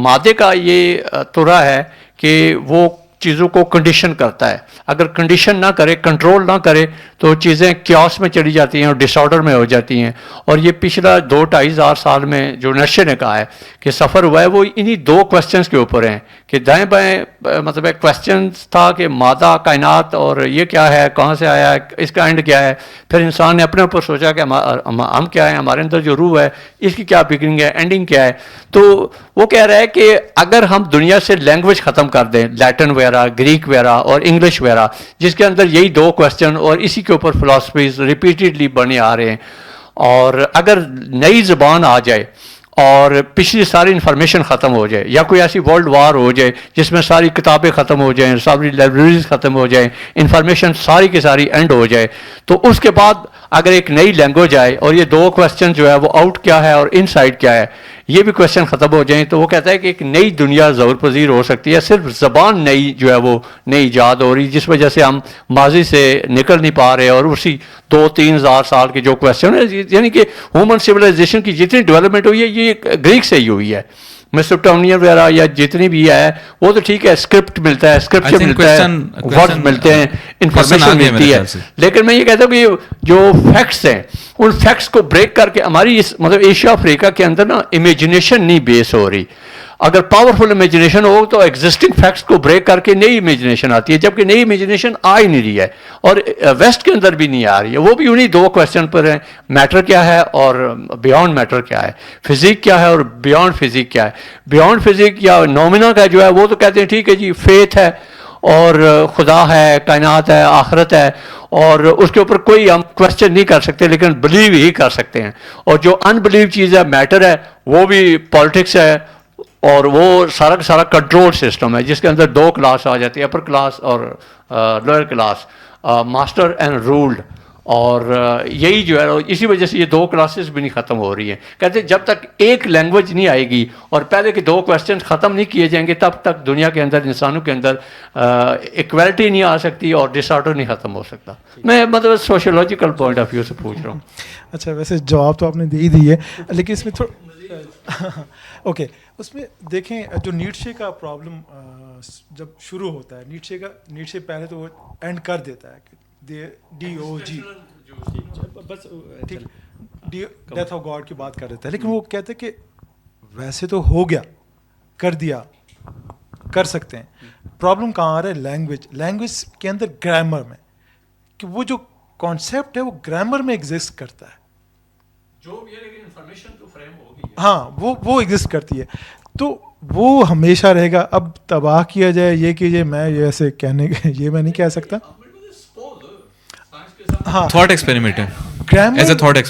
مادے کا یہ طرح ہے کہ وہ چیزوں کو کنڈیشن کرتا ہے. اگر کنڈیشن نہ کرے، کنٹرول نہ کرے، تو چیزیں کیوس میں چلی جاتی ہیں اور ڈس آرڈر میں ہو جاتی ہیں. اور یہ پچھلا 2-2.5 ہزار سال میں جو نیٹشے نے کہا ہے کہ سفر ہوا ہے وہ انہی 2 کویشچنس کے اوپر ہیں کہ دائیں بائیں مطلب ایک کویشچن تھا کہ مادہ، کائنات اور یہ کیا ہے، کہاں سے آیا ہے، اس کا اینڈ کیا ہے. پھر انسان نے اپنے اوپر سوچا کہ ہم کیا ہیں، ہمارے اندر جو روح ہے اس کی کیا بگننگ ہے، اینڈنگ کیا ہے. تو وہ کہہ رہا ہے کہ اگر ہم دنیا سے لینگویج ختم کر دیں، لیٹن وغیرہ، گریک وغیرہ اور انگلش وغیرہ، جس کے اندر یہی 2 کویشچن اور اسی کے اوپر فلاسفیز ریپیٹیڈلی بنے آ رہے ہیں، اور اگر نئی زبان آ جائے اور پچھلی ساری انفارمیشن ختم ہو جائے, یا کوئی ایسی ورلڈ وار ہو جائے جس میں ساری کتابیں ختم ہو جائیں, ساری لائبریریز ختم ہو جائیں, انفارمیشن ساری کی ساری اینڈ ہو جائے, تو اس کے بعد اگر ایک نئی لینگویج آئے اور یہ دو کویسچن جو ہے وہ آؤٹ کیا ہے اور ان سائڈ کیا ہے, یہ بھی کویسچن ختم ہو جائیں, تو وہ کہتا ہے کہ ایک نئی دنیا ظہور پذیر ہو سکتی ہے. صرف زبان نئی جو ہے وہ نئی ایجاد ہو رہی, جس وجہ سے ہم ماضی سے نکل نہیں پا رہے, اور اسی 2-3 ہزار سال کے جو کویسچن ہے, یعنی کہ ہیومن سویلائزیشن کی جتنی ڈیولپمنٹ ہوئی ہے یہ گریک سے ہی ہوئی ہے. میسوپوٹیمیا وغیرہ یا جتنی بھی ہے وہ تو ٹھیک ہے, اسکرپٹ ملتا ہے, اسکرپچر ملتا ہے, ورڈ ملتے ہیں, انفارمیشن ملتی ہے, لیکن میں یہ کہتا ہوں کہ جو فیکٹس ہیں ان فیکٹس کو بریک کر کے ہماری اس مطلب ایشیا افریقہ کے اندر نا امیجنیشن نہیں بیس ہو رہی. اگر پاورفل امیجنیشن ہو تو ایگزسٹنگ فیکٹس کو بریک کر کے نئی امیجنیشن آتی ہے, جبکہ نئی امیجنیشن آ ہی نہیں رہی ہے, اور ویسٹ کے اندر بھی نہیں آ رہی ہے. وہ بھی انہیں 2 کویسچن پر ہیں, میٹر کیا ہے اور بیانڈ میٹر کیا ہے, فزیک کیا ہے اور بیانڈ فزیک کیا ہے. بیانڈ فزیک یا نومینا کا جو ہے وہ تو کہتے ہیں ٹھیک ہے جی فیتھ ہے اور خدا ہے, کائنات ہے, آخرت ہے, اور اس کے اوپر کوئی ہم کویسچن نہیں کر سکتے لیکن بلیو ہی کر سکتے ہیں. اور جو ان بلیو چیز ہے میٹر ہے, وہ بھی پالیٹکس ہے, اور وہ سارا کا سارا کنٹرول سسٹم ہے جس کے اندر 2 کلاس آ جاتی ہے, اپر کلاس اور lower class, master and ruled. اور یہی جو ہے اسی وجہ سے یہ 2 کلاسز بھی نہیں ختم ہو رہی ہیں. کہتے ہیں جب تک ایک لینگویج نہیں آئے گی اور پہلے کے 2 کویسچن ختم نہیں کیے جائیں گے تب تک دنیا کے اندر انسانوں کے اندر ایکویلٹی نہیں آ سکتی اور ڈس آرڈر نہیں ختم ہو سکتا. میں مطلب سوشولوجیکل پوائنٹ آف ویو سے پوچھ رہا ہوں. اچھا ویسے جواب تو آپ نے دے ہی دی ہے, لیکن اس میں تھوڑا اوکے اس میں دیکھیں جو نیٹشے کا پرابلم جب شروع ہوتا ہے, نیٹشے پہلے تو وہ اینڈ کر دیتا ہے DOG بس ڈیتھ آف گاڈ کی بات کر دیتا ہے, لیکن وہ کہتے ہیں کہ ویسے تو ہو گیا, کر دیا, کر سکتے ہیں. پرابلم کہاں آ رہا ہے؟ لینگویج کے اندر گرامر میں, کہ وہ جو کانسیپٹ ہے وہ گرامر میں ایگزسٹ کرتا ہے, جو بھی ہے لیکن انفارمیشن تو فریم ہوگی, ہاں وہ ایگزسٹ کرتی ہے, تو وہ ہمیشہ رہے گا. اب تباہ کیا جائے یہ کیجیے, میں یہ ایسے کہنے یہ میں نہیں کہہ سکتا. ہاں تھاٹ ایکسپیریمنٹ ہے,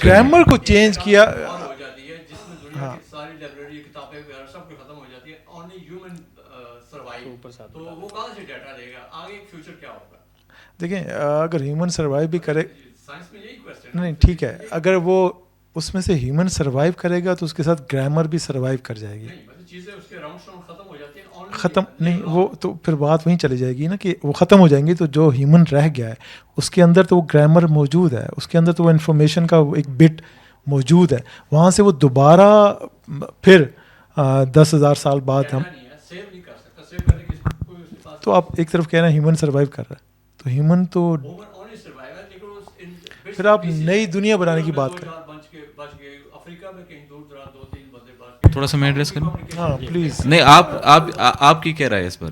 گرامر کو چینج کیا, ہو جاتی ہے جس میں دنیا کی ساری لائبریری کتابیں وغیرہ سب ختم ہو جاتی ہے, اونلی ہیومن سروائیو, تو وہ کہاں سے ڈیٹا دے گا آگے فیوچر کیا ہوگا. دیکھیں اگر ہیومن سروائیو بھی کرے, سائنس میں یہی کویسچن نہیں ٹھیک ہے, اگر وہ اس میں سے ہیومن سروائیو کرے گا تو اس کے ساتھ گرامر بھی سروائیو کر جائے گی. چیزیں اس کے راؤنڈ ختم ہو جاتی ہیں, ختم نہیں, وہ تو پھر بات وہیں چلی جائے گی نا کہ وہ ختم ہو جائیں گی. تو جو ہیومن رہ گیا ہے اس کے اندر تو وہ گرامر موجود ہے, اس کے اندر تو وہ انفارمیشن کا ایک بٹ موجود ہے, وہاں سے وہ دوبارہ پھر 10,000 سال بعد ہم تو آپ ایک طرف کہہ رہے ہیں ہیومن سروائیو کر رہا ہے, تو ہیومن تو پھر آپ نئی دنیا بنانے کی بات کریں. تھوڑا سا میں ایڈریس کروں. ہاں پلیز. نہیں آپ کی کیا رائے ہے اس پر؟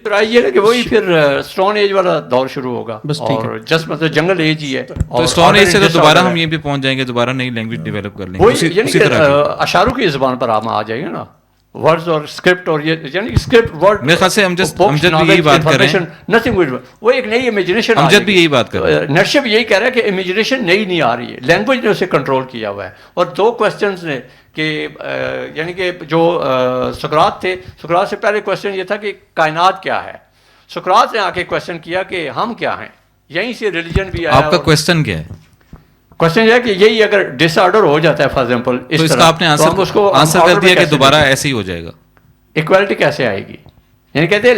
رائے یہ ہے کہ وہی پھر اسٹون ایج والا دور شروع ہوگا, اور جسٹ مطلب جنگل ایج ہی ہے. تو اسٹون ایج سے تو دوبارہ ہم یہ بھی پہنچ جائیں گے, دوبارہ نئی لینگویج ڈیولپ کر لیں گے اسی طرح اشاروں کی زبان پر ہم آ جائیں گے نا, ورڈز اور اسکرپٹ, اور یہ یعنی اسکرپٹ ورڈ میرے خیال سے امجد بھی یہی بات کر رہے ہیں, نتھنگ ود, وہ ایک نئی امیجنیشن. امجد بھی یہی بات کر رہے ہیں, نرشب یہی کہہ رہا ہے کہ امیجنیشن نئی نہیں آ رہی ہے, لینگویج نے اسے کنٹرول کیا ہوا ہے. اور 2 کویسچنز نے کہ یعنی کہ جو سقراط تھے, سقراط سے پہلے کویسچن یہ تھا کہ کائنات کیا ہے. سقراط نے آ کے کویسچن کیا کہ ہم کیا ہیں, یہیں سے ریلیجن بھی آیا. آپ کا کویسچن کیا ہے؟ کویسچن یہ ہے کہ یہی اگر ڈس آرڈر ہو جاتا ہے فار ایگزامپل تو اس کا آپ نے آنسر کر دیا کہ دوبارہ ایسے ہی ہو جائے گا. ایکویلٹی کیسے آئے گی؟ یعنی کہتے ہیں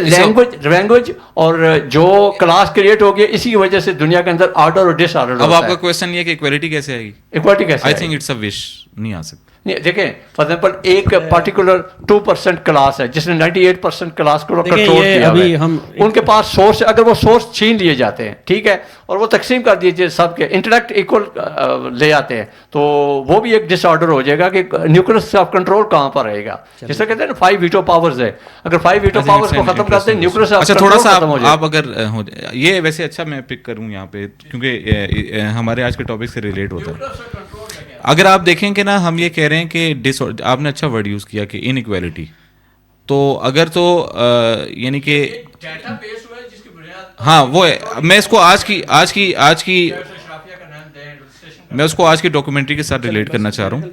لینگویج اور جو کلاس کریٹ ہو گیا اسی کی وجہ سے دنیا کے اندر آرڈر اور ڈس آرڈر. اب آپ کا کویسچن یہ ہے کہ ایکویلٹی کیسے آئے گی؟ ایکویلٹی کیسے آئی تھنک اٹس اے وش, نہیں آ سکتی. نہیں دیکھیں فار ایگزامپل ایک پرٹیکولر 2% کلاس ہے جس نے 98% کلاس کو کنٹرول کیا ہوا ہے, ان کے پاس سورس, اگر وہ سورس چھین لیے جاتے ہیں ٹھیک ہے, اور وہ تقسیم کر دیجیے سب کے, انٹلیکٹ ایکول لے آتے ہیں, تو وہ بھی ایک ڈس آرڈر ہو جائے گا کہ نیوکلس آف کنٹرول کہاں پر رہے گا. جس سے کہتے ہیں نا 5 ویٹو پاورز ہے, اگر 5 ویٹو پاورز کو ختم کرتے ہیں نیوکلس آف کنٹرول. اچھا تھوڑا سا آپ اگر یہ ویسے اچھا میں پک کروں یہاں پہ کیونکہ ہمارے آج کے ٹاپک سے ریلیٹ ہوتا ہے. اگر آپ دیکھیں کہ نا ہم یہ کہہ رہے ہیں کہ آپ نے اچھا ورڈ یوز کیا کہ ان ایکویلٹی, تو اگر تو یعنی کہ ہاں وہ ہے, میں اس کو آج کی میں اس کو آج کی ڈاکومنٹری کے ساتھ ریلیٹ کرنا چاہ رہا ہوں.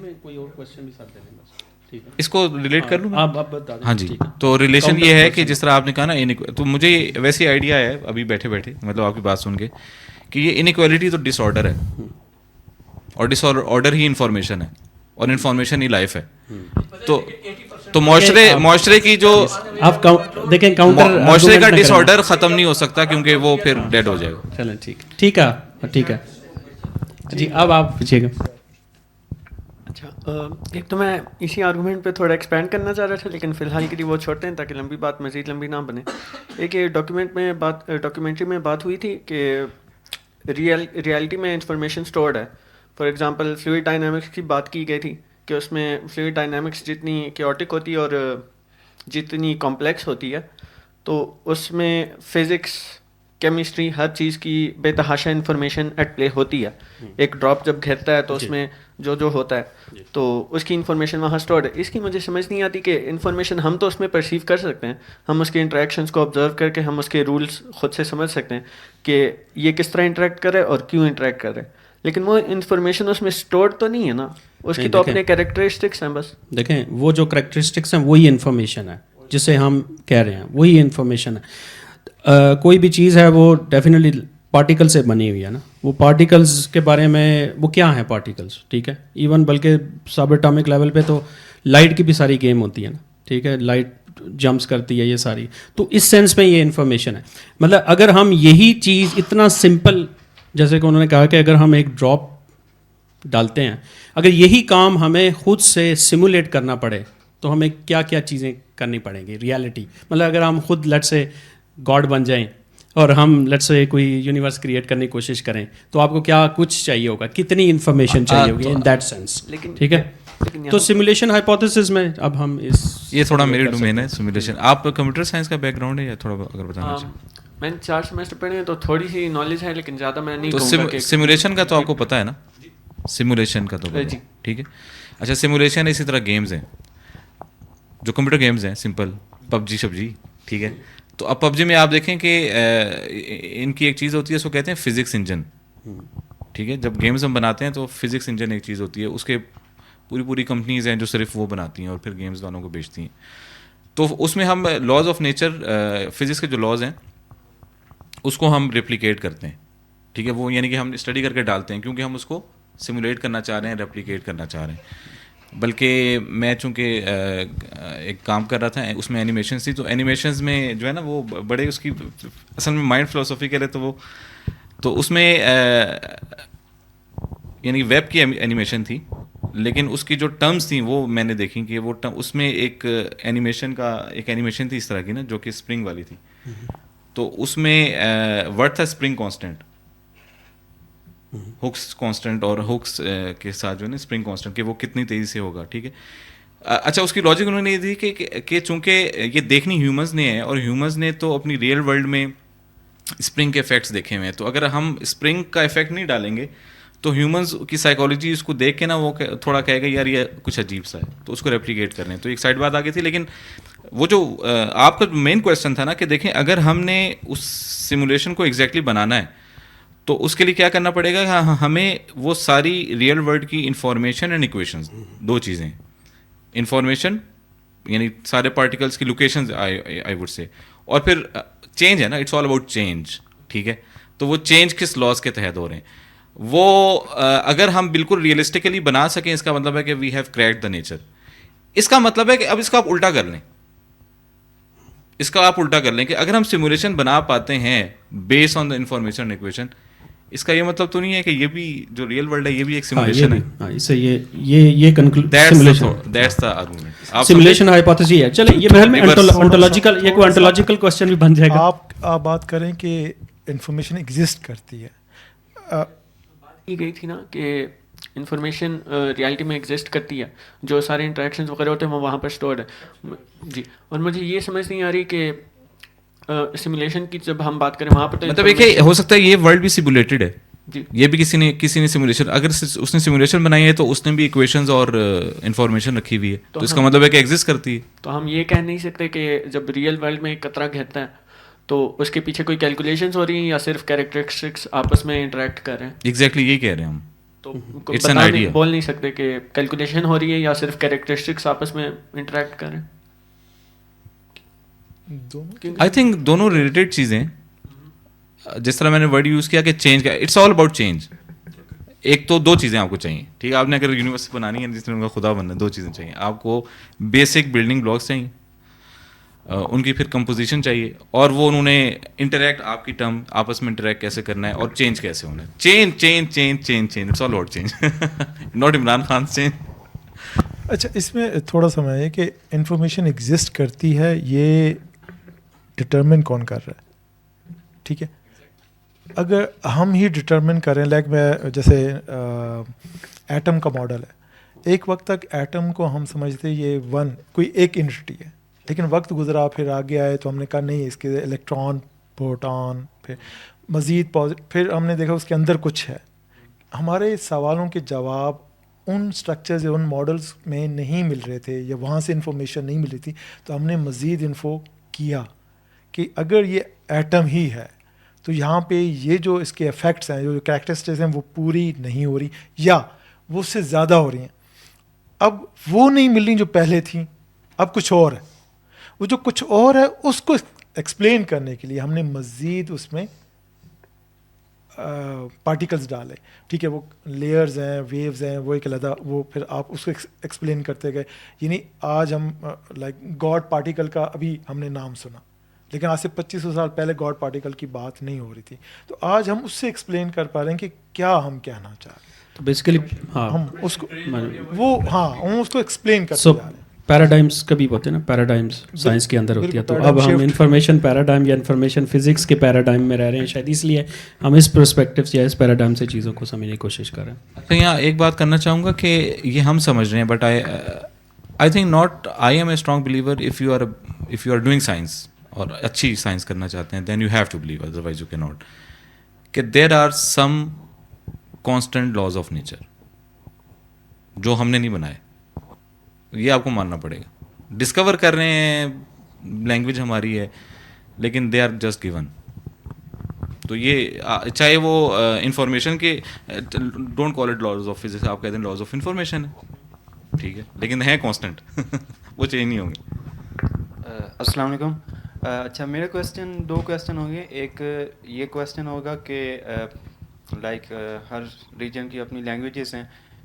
اس کو ریلیٹ کر لوں ہاں جی. تو ریلیشن یہ ہے کہ جس طرح آپ نے کہا نا تو مجھے ویسے آئیڈیا ہے ابھی بیٹھے بیٹھے مطلب آپ کی بات سن کے کہ یہ انیکویلٹی تو ڈس آرڈر ہے اور ڈس آرڈر ہی انفارمیشن ہے اور انفارمیشن ہی لائف ہے. تو معاشرے کی جو آپ دیکھیں کاؤنٹر معاشرے کا ڈس آرڈر ختم نہیں ہو سکتا کیونکہ وہ پھر ڈیڈ ہو جائے گا. چلیں ٹھیک ہے جی. اب آپ پوچھیے گا. اچھا ایک تو میں اسی آرگومنٹ پہ تھوڑا ایکسپینڈ کرنا چاہ رہا تھا لیکن فی الحال کے لیے وہ چھوڑتے ہیں تاکہ لمبی بات مزید لمبی نہ بنے. ایک ڈاکیومنٹری میں بات ہوئی تھی کہ ریالٹی میں انفارمیشن اسٹورڈ ہے. فار ایگزامپل فلوئڈ ڈائنامکس کی بات کی گئی تھی کہ اس میں فلوئڈ ڈائنامکس جتنی کیوٹک ہوتی ہے اور جتنی کمپلیکس ہوتی ہے تو اس میں فزکس کیمسٹری ہر چیز کی بے تحاشا انفارمیشن ایٹ پلے ہوتی ہے. ایک ڈراپ جب گھرتا ہے تو اس میں جو ہوتا ہے تو اس کی انفارمیشن وہاں اسٹورڈ ہے. اس کی مجھے سمجھ نہیں آتی کہ انفارمیشن ہم تو اس میں پرسیو کر سکتے ہیں, ہم اس کے انٹریکشنس کو آبزرو کر کے ہم اس کے رولس خود سے سمجھ سکتے ہیں کہ یہ کس طرح انٹریکٹ کر رہا ہے اور کیوں انٹریکٹ کر رہا ہے, لیکن وہ انفارمیشن اس میں اسٹورڈ تو نہیں ہے نا, اس کی تو اپنے کریکٹرسٹکس ہیں. بس دیکھیں وہ جو کریکٹرسٹکس ہیں وہی انفارمیشن ہے جسے ہم کہہ رہے ہیں, وہی انفارمیشن ہے. کوئی بھی چیز ہے وہ ڈیفینیٹلی پارٹیکل سے بنی ہوئی ہے نا. وہ پارٹیکلز کے بارے میں وہ کیا ہیں پارٹیکلز, ٹھیک ہے, ایون بلکہ سب ایٹامک لیول پہ تو لائٹ کی بھی ساری گیم ہوتی ہے نا, ٹھیک ہے, لائٹ جمپس کرتی ہے یہ ساری. تو اس سینس میں یہ انفارمیشن ہے. مطلب اگر ہم یہی چیز اتنا سمپل, جیسے کہ انہوں نے کہا کہ اگر ہم ایک ڈراپ ڈالتے ہیں, اگر یہی کام ہمیں خود سے سیمولیٹ کرنا پڑے تو ہمیں کیا کیا چیزیں کرنی پڑیں گی. ریالٹی مطلب اگر ہم خود لیٹ سے گاڈ بن جائیں اور ہم لیٹ سے کوئی یونیورس کریٹ کرنے کی کوشش کریں تو آپ کو کیا کچھ چاہیے ہوگا, کتنی انفارمیشن چاہیے ہوگی ان دیٹ سینس, ٹھیک ہے. تو سیمولیشن ہائپوتھیسس میں اب ہم یہ تھوڑا میری ڈومین ہے سیمولیشن. آپ کمپیوٹر سائنس کا بیک گراؤنڈ ہے یا تھوڑا اگر بتانا چاہیں؟ میں نے 4 سیمسٹر پڑھے ہیں تو تھوڑی سی نالج ہے لیکن زیادہ میں نہیں کہوں گا. سیمولیشن کا تو آپ کو پتہ ہے نا, سیمولیشن کا تو ٹھیک ہے. اچھا سیمولیشن اسی طرح گیمز ہیں جو کمپیوٹر گیمز ہیں سمپل پب جی, ٹھیک ہے. تو اب پب جی میں آپ دیکھیں کہ ان کی ایک چیز ہوتی ہے اس کو کہتے ہیں فزکس انجن, ٹھیک ہے. جب گیمز ہم بناتے ہیں تو فزکس انجن ایک چیز ہوتی ہے, اس کے پوری کمپنیز ہیں جو صرف وہ بناتی ہیں اور پھر گیمز والوں کو بیچتی ہیں. تو اس میں ہم لاز آف نیچر فزکس کے جو لاز ہیں اس کو ہم ریپلیکیٹ کرتے ہیں, ٹھیک ہے. وہ یعنی کہ ہم اسٹڈی کر کے ڈالتے ہیں کیونکہ ہم اس کو سیمولیٹ کرنا چاہ رہے ہیں, ریپلیکیٹ کرنا چاہ رہے ہیں. بلکہ میں چونکہ ایک کام کر رہا تھا اس میں اینیمیشنس تھی, تو اینیمیشنز میں جو ہے نا وہ بڑے اس کی اصل میں مائنڈ فلسفی کرے تو اس میں یعنی ویب کی اینیمیشن تھی, لیکن اس کی جو ٹرمز تھیں وہ میں نے دیکھی کہ وہ اس میں ایک اینیمیشن تھی اس طرح کی نا جو کہ اسپرنگ والی تھی. تو اس میں ورڈ تھا اسپرنگ کانسٹنٹ, ہکس کانسٹنٹ اور ہکس کے ساتھ جو ہے نا اسپرنگ کانسٹنٹ کہ وہ کتنی تیزی سے ہوگا, ٹھیک ہے. اچھا اس کی لاجک انہوں نے یہ دی کہ چونکہ یہ دیکھنی ہیومنز نے ہے اور ہیومنز نے تو اپنی ریئل ورلڈ میں اسپرنگ کے افیکٹس دیکھے ہوئے ہیں, تو اگر ہم اسپرنگ کا افیکٹ نہیں ڈالیں گے تو ہیومنز کی سائیکالوجی اس کو دیکھ کے نا وہ تھوڑا کہے گا یار یہ کچھ عجیب سا ہے, تو اس کو ریپلیکیٹ کر رہے ہیں. تو ایک سائڈ بات آ گئی تھی. لیکن وہ جو آپ کا مین کویشچن تھا نا کہ دیکھیں اگر ہم نے اس سیمولیشن کو ایگزیکٹلی بنانا ہے تو اس کے لیے کیا کرنا پڑے گا, ہمیں وہ ساری ریئل ورلڈ کی انفارمیشن اینڈ ایکویشنز, 2 چیزیں, انفارمیشن یعنی سارے پارٹیکلس کی لوکیشنز آئی وڈ سے, اور پھر چینج ہے نا, اٹس آل اباؤٹ چینج, ٹھیک ہے. تو وہ چینج کس لاز کے تحت ہو رہے ہیں, وہ اگر ہم بالکل ریئلسٹیکلی بنا سکیں اس کا مطلب ہے کہ we have correct the nature. اس کا مطلب ہے کہ اب اس کا آپ الٹا کر لیں, کہ اگر ہم سیمولیشن بنا پاتے ہیں بیس آن دا انفارمیشن ایکویشن, اس کا یہ مطلب تو نہیں ہے کہ یہ بھی جو ریئل ورلڈ ہے یہ بھی ایک سیمولیشن ہے. اس سے یہ that's the argument, simulation hypothesis ہے. چلیں یہ بہرحال میں انٹولوجیکل ایک انٹولوجیکل question بھی بن جائے گا. آپ بات کریں کہ انفارمیشن ایگزسٹ کرتی ہے, بات کی گئی تھی نا کہ انفارمیشن ریالٹی میں ایگزسٹ کرتی ہے, جو سارے انٹریکشنز وغیرہ ہوتے ہیں وہ وہاں پر اسٹورڈ ہے جی. اور مجھے یہ سمجھ نہیں آ رہی کہ سیمولیشن کی جب ہم بات کریں وہاں پر مطلب یہ ہو سکتا ہے یہ ورلڈ بھی سیمولیٹڈ ہے جی, یہ بھی کسی نے سیمولیشن, اگر اس نے سیمولیشن بنائی ہے تو اس نے بھی ایکویشنز اور انفارمیشن رکھی ہوئی ہے, تو اس کا مطلب ہے کہ ایگزسٹ کرتی ہے. تو ہم یہ کہہ نہیں سکتے کہ جب ریئل ورلڈ میں ایک قطرہ گھرتا ہے تو اس کے پیچھے کوئی کیلکولیشنز ہو رہی ہیں یا صرف کیریکٹرسٹکس آپس میں انٹریکٹ کر رہے ہیں. ایگزیکٹلی یہی کہہ رہے ہیں ہم. تو It's an idea. بول نہیں سکتے کہ کیلکولیشن ہو رہی ہے یا صرف کیریکٹرسٹکس آپس میں انٹریکٹ کر رہے ہیں. آئی تھنک دونوں ریلیٹڈ چیزیں. جس طرح میں نے ورڈ یوز کیا کہ چینج کا, اٹس آل اباؤٹ چینج. ایک تو دو چیزیں آپ کو چاہیے, ٹھیک ہے, آپ نے اگر یونیورسٹی بنانی ہے جس نے ان کا خدا بننا ہے, دو چیزیں چاہیے آپ کو. بیسک بلڈنگ بلاکس چاہیے, ان کی پھر کمپوزیشن چاہیے, اور وہ انہوں نے انٹریکٹ, آپ کی ٹرم آپس میں انٹریکٹ کیسے کرنا ہے, اور چینج کیسے ہونا ہے. Change change change change change, it's all about change, not Imran Khan change. اچھا, اس میں تھوڑا سا میں کہ انفارمیشن ایگزسٹ کرتی ہے, یہ ڈٹرمن کون کر رہا ہے, ٹھیک ہے. اگر ہم ہی ڈٹرمن کریں, لائک میں جیسے ایٹم کا ماڈل ہے, ایک وقت تک ایٹم کو ہم سمجھتے یہ کوئی ایک انٹی ہے, لیکن وقت گزرا, پھر آگے آئے تو ہم نے کہا نہیں, اس کے الیکٹران, پروٹون, پھر مزید پھر ہم نے دیکھا اس کے اندر کچھ ہے. ہمارے سوالوں کے جواب ان سٹرکچرز یا ان ماڈلز میں نہیں مل رہے تھے, یا وہاں سے انفارمیشن نہیں مل رہی تھی, تو ہم نے مزید انفو کیا کہ اگر یہ ایٹم ہی ہے تو یہاں پہ یہ جو اس کے افیکٹس ہیں, جو کریکٹرسٹکس ہیں, وہ پوری نہیں ہو رہی یا وہ اس سے زیادہ ہو رہی ہیں. اب وہ نہیں مل رہی جو پہلے تھیں, اب کچھ اور ہے. وہ جو کچھ اور ہے اس کو ایکسپلین کرنے کے لیے ہم نے مزید اس میں پارٹیکلز ڈالے, ٹھیک ہے. وہ لیئرز ہیں, ویوز ہیں, وہ ایک علیحدہ, وہ پھر آپ اس کو ایکسپلین کرتے گئے. یعنی آج ہم لائک گاڈ پارٹیکل کا ابھی ہم نے نام سنا, لیکن آج سے 2500 سال پہلے گاڈ پارٹیکل کی بات نہیں ہو رہی تھی. تو آج ہم اس سے ایکسپلین کر پا رہے ہیں کہ کیا ہم کہنا چاہ رہے ہیں. تو بیسیکلی ہم اس کو ہم اس کو ایکسپلین کرتے سو جا رہے ہیں. پیراڈائمس کبھی ہوتے ہیں نا, پیراڈائمس سائنس کے اندر ہوتی ہے. تو اب ہم انفارمیشن پیراڈائم یا انفارمیشن فزکس کے پیراڈائم میں رہ رہے ہیں شاید, اس لیے ہم اس پرسپیکٹو یا اس پیراڈائم سے چیزوں کو سمجھنے کی کوشش کر رہے ہیں. تو یہاں ایک بات کرنا چاہوں گا کہ یہ ہم سمجھ رہے ہیں, but I think not, I am a strong believer if you are doing science اور اچھی سائنس کرنا چاہتے ہیں, then you have to believe, otherwise you can not, کہ there are some constant laws of nature جو ہم نے نہیں بنائے. یہ آپ کو ماننا پڑے گا. ڈسکور کر رہے ہیں, لینگویج ہماری ہے, لیکن دے آر جسٹ گیون. تو یہ چاہے وہ انفارمیشن کے, don't call it laws of physics, آپ کہتے ہیں لاز آف انفارمیشن ہے, ٹھیک ہے, لیکن ہے کانسٹنٹ, وہ چینج نہیں ہوں گے. السلام علیکم. اچھا, میرے دو کویسچن ہوں گے. ایک یہ کویسچن ہوگا کہ لائک ہر ریجن کی اپنی لینگویجز ہیں,